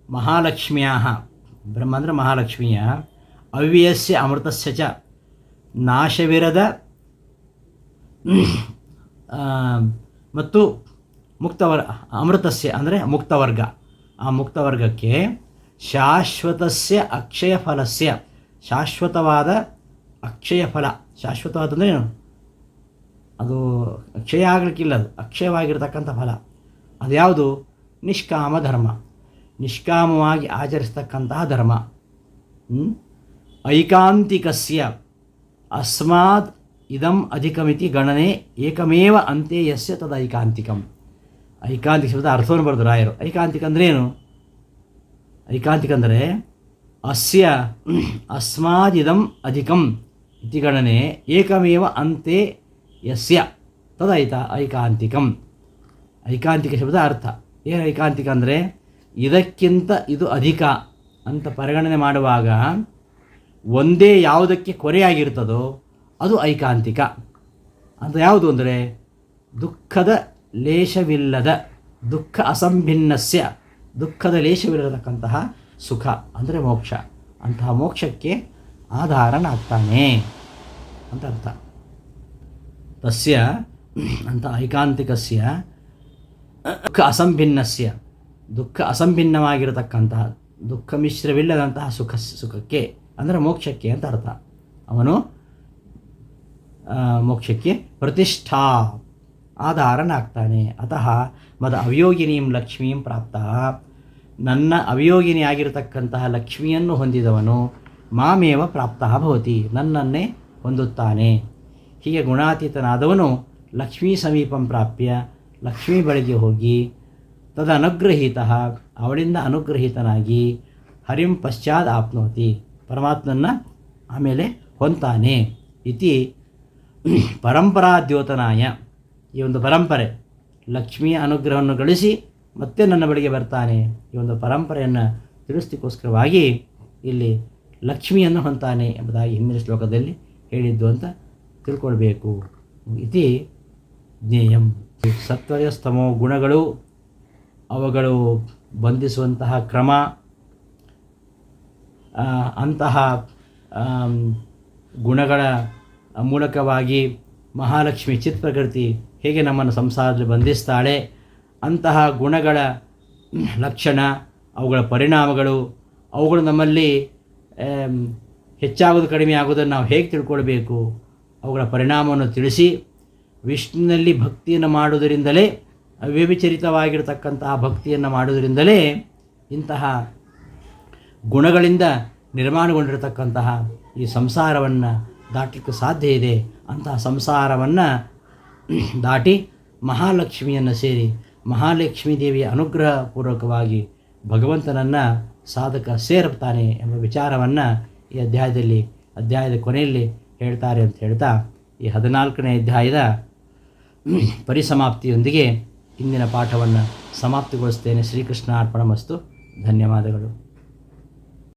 ಮಹಾಲಕ್ಷ್ಮಿಯ ಬ್ರಹ್ಮ ಅಂದರೆ ಮಹಾಲಕ್ಷ್ಮಿಯ ಅವ್ಯಯಸ್ಯ ಅಮೃತಸ್ಯ ಚ ನಾಶವಿರದ ಮತ್ತು ಅಮೃತಸ್ಯ ಅಂದರೆ ಮುಕ್ತವರ್ಗ. ಆ ಮುಕ್ತವರ್ಗಕ್ಕೆ ಶಾಶ್ವತಸ್ಯ ಅಕ್ಷಯ ಫಲಸ್ಯ ಶಾಶ್ವತವಾದ ಅಕ್ಷಯ ಫಲ. ಶಾಶ್ವತವಾದಂದರೆ ಏನು? ಅದು ಅಕ್ಷಯ ಆಗಲಿಕ್ಕಿಲ್ಲ, ಅದು ಅಕ್ಷಯವಾಗಿರ್ತಕ್ಕಂಥ ಫಲ. ಅದು ಯಾವುದು? ನಿಷ್ಕಾಮ ಧರ್ಮ. ನಿಷ್ಕಾಮವಾಗಿ ಆಚರಿಸ್ತಕ್ಕಂತಹ ಧರ್ಮ. ಐಕಾಂತಿಕಸ್ಯ ಅಸ್ಮಾದ್ ಇದಂ ಅಧಿಕಮಿತಿ ಗಣನೆ ಏಕಮೇವ ಅಂತೆ ಯಸ್ಯ ತದೈಕಾಂತಿಕಂ. ಐಕಾಂತಿಕ ಶಬ್ದ ಅರ್ಥವನ್ನು ಬರೆದು ರಾಯರು. ಐಕಾಂತಿಕ ಅಂದ್ರೇನು? ಐಕಾಂತಿಕ ಅಂದರೆ ಅಸ್ಯ ಅಸ್ಮಾದಿದಂ ಅಧಿಕಂ ಇತಿ ಗಣನೆ ಏಕಮೇವ ಅಂತೆ ಯಸ್ಯ ತದೈತ ಐಕಾಂತಿಕಂ. ಐಕಾಂತಿಕ ಶಬ್ದ ಅರ್ಥ ಏನು? ಐಕಾಂತಿಕ ಅಂದರೆ ಇದಕ್ಕಿಂತ ಇದು ಅಧಿಕ ಅಂತ ಪರಿಗಣನೆ ಮಾಡುವಾಗ ಒಂದೇ ಯಾವುದಕ್ಕೆ ಕೊರೆಯಾಗಿರ್ತದೋ ಅದು ಐಕಾಂತಿಕ ಅಂತ. ಯಾವುದು ಅಂದರೆ ದುಃಖದ ಲೇಷವಿಲ್ಲದ, ದುಃಖ ಅಸಂಭಿನ್ನಸ್ಯ, ದುಃಖದ ಲೇಷವಿರತಕ್ಕಂತಹ ಸುಖ ಅಂದರೆ ಮೋಕ್ಷ. ಅಂತಹ ಮೋಕ್ಷಕ್ಕೆ ಆಧಾರನಾಗ್ತಾನೆ ಅಂತ ಅರ್ಥ. ತಸ್ಯ ಅಂತ ಐಕಾಂತಿಕಸ್ಯ ದುಃಖ ಅಸಂಭಿನ್ನಸ್ಯ, ದುಃಖ ಅಸಂಭಿನ್ನವಾಗಿರತಕ್ಕಂತಹ, ದುಃಖ ಮಿಶ್ರವಿಲ್ಲದಂತಹ ಸುಖಕ್ಕೆ ಅಂದರೆ ಮೋಕ್ಷಕ್ಕೆ ಅಂತ ಅರ್ಥ. ಅವನು ಮೋಕ್ಷಕ್ಕೆ ಪ್ರತಿಷ್ಠಾ ಆಧಾರನಾಗ್ತಾನೆ. ಅತಃ ಮದ ಅವಯೋಗಿನೀಂ ಲಕ್ಷ್ಮೀಂ ಪ್ರಾಪ್ತ, ನನ್ನ ಅವಯೋಗಿನಿಯಾಗಿರತಕ್ಕಂತಹ ಲಕ್ಷ್ಮಿಯನ್ನು ಹೊಂದಿದವನು ಮಾಮೇವ ಪ್ರಾಪ್ತಃ ಭವತಿ, ನನ್ನನ್ನೇ ಹೊಂದುತ್ತಾನೆ. ಹೀಗೆ ಗುಣಾತೀತನಾದವನು ಲಕ್ಷ್ಮೀ ಸಮೀಪಂ ಪ್ರಾಪ್ಯ, ಲಕ್ಷ್ಮೀ ಬಳಿಗೆ ಹೋಗಿ ತದನುಗ್ರಹೀತ, ಅವಳಿಂದ ಅನುಗ್ರಹೀತನಾಗಿ ಹರಿಂ ಪಶ್ಚಾತ್ ಆಪ್ನೋತಿ, ಪರಮಾತ್ಮನ ಆಮೇಲೆ ಹೊಂತಾನೆ. ಇತಿ ಪರಂಪರಾದ್ಯೋತನಾಯ, ಈ ಒಂದು ಪರಂಪರೆ, ಲಕ್ಷ್ಮಿಯ ಅನುಗ್ರಹವನ್ನು ಗಳಿಸಿ ಮತ್ತೆ ನನ್ನ ಬಳಿಗೆ ಬರ್ತಾನೆ, ಈ ಒಂದು ಪರಂಪರೆಯನ್ನು ತಿಳಿಸ್ಲಿಕ್ಕೋಸ್ಕರವಾಗಿ ಇಲ್ಲಿ ಲಕ್ಷ್ಮಿಯನ್ನು ಹೊಂತಾನೆ ಎಂಬುದಾಗಿ ಹಿಂದಿನ ಶ್ಲೋಕದಲ್ಲಿ ಹೇಳಿದ್ದು ಅಂತ ತಿಳ್ಕೊಳ್ಬೇಕು. ಇತಿ ಜ್ಞೇಯಂ. ಸತ್ವರಜಸ್ತಮೋ ಗುಣಗಳು, ಅವುಗಳು ಬಂಧಿಸುವಂತಹ ಕ್ರಮ, ಅಂತಹ ಗುಣಗಳ ಮೂಲಕವಾಗಿ ಮಹಾಲಕ್ಷ್ಮಿ ಚಿತ್ಪ್ರಕೃತಿ ಹೇಗೆ ನಮ್ಮನ್ನು ಸಂಸಾರದಲ್ಲಿ ಬಂಧಿಸ್ತಾಳೆ, ಅಂತಹ ಗುಣಗಳ ಲಕ್ಷಣ, ಅವುಗಳ ಪರಿಣಾಮಗಳು, ಅವುಗಳು ನಮ್ಮಲ್ಲಿ ಹೆಚ್ಚಾಗೋದು ಕಡಿಮೆ ಆಗೋದನ್ನು ನಾವು ಹೇಗೆ ತಿಳ್ಕೊಳ್ಬೇಕು, ಅವುಗಳ ಪರಿಣಾಮವನ್ನು ತಿಳಿಸಿ ವಿಷ್ಣುವಿನಲ್ಲಿ ಭಕ್ತಿಯನ್ನು ಮಾಡುವುದರಿಂದಲೇ, ಅವ್ಯಭಿಚರಿತವಾಗಿರತಕ್ಕಂತಹ ಭಕ್ತಿಯನ್ನು ಮಾಡುವುದರಿಂದಲೇ ಇಂತಹ ಗುಣಗಳಿಂದ ನಿರ್ಮಾಣಗೊಂಡಿರತಕ್ಕಂತಹ ಈ ಸಂಸಾರವನ್ನು ದಾಟಲಿಕ್ಕೆ ಸಾಧ್ಯ ಇದೆ. ಅಂತಹ ಸಂಸಾರವನ್ನು ದಾಟಿ ಮಹಾಲಕ್ಷ್ಮಿಯನ್ನು ಸೇರಿ ಮಹಾಲಕ್ಷ್ಮೀ ದೇವಿಯ ಅನುಗ್ರಹಪೂರ್ವಕವಾಗಿ ಭಗವಂತನನ್ನು ಸಾಧಕ ಸೇರುತ್ತಾನೆ ಎಂಬ ವಿಚಾರವನ್ನು ಈ ಅಧ್ಯಾಯದ ಕೊನೆಯಲ್ಲಿ ಹೇಳ್ತಾರೆ ಅಂತ ಹೇಳ್ತಾ ಈ 14ನೇ ಅಧ್ಯಾಯದ ಪರಿಸಮಾಪ್ತಿಯೊಂದಿಗೆ ಇಂದಿನ ಪಾಠವನ್ನು ಸಮಾಪ್ತಿಗೊಳಿಸ್ತೇನೆ. ಶ್ರೀಕೃಷ್ಣ ಅರ್ಪಣಮಸ್ತು. ಧನ್ಯವಾದಗಳು.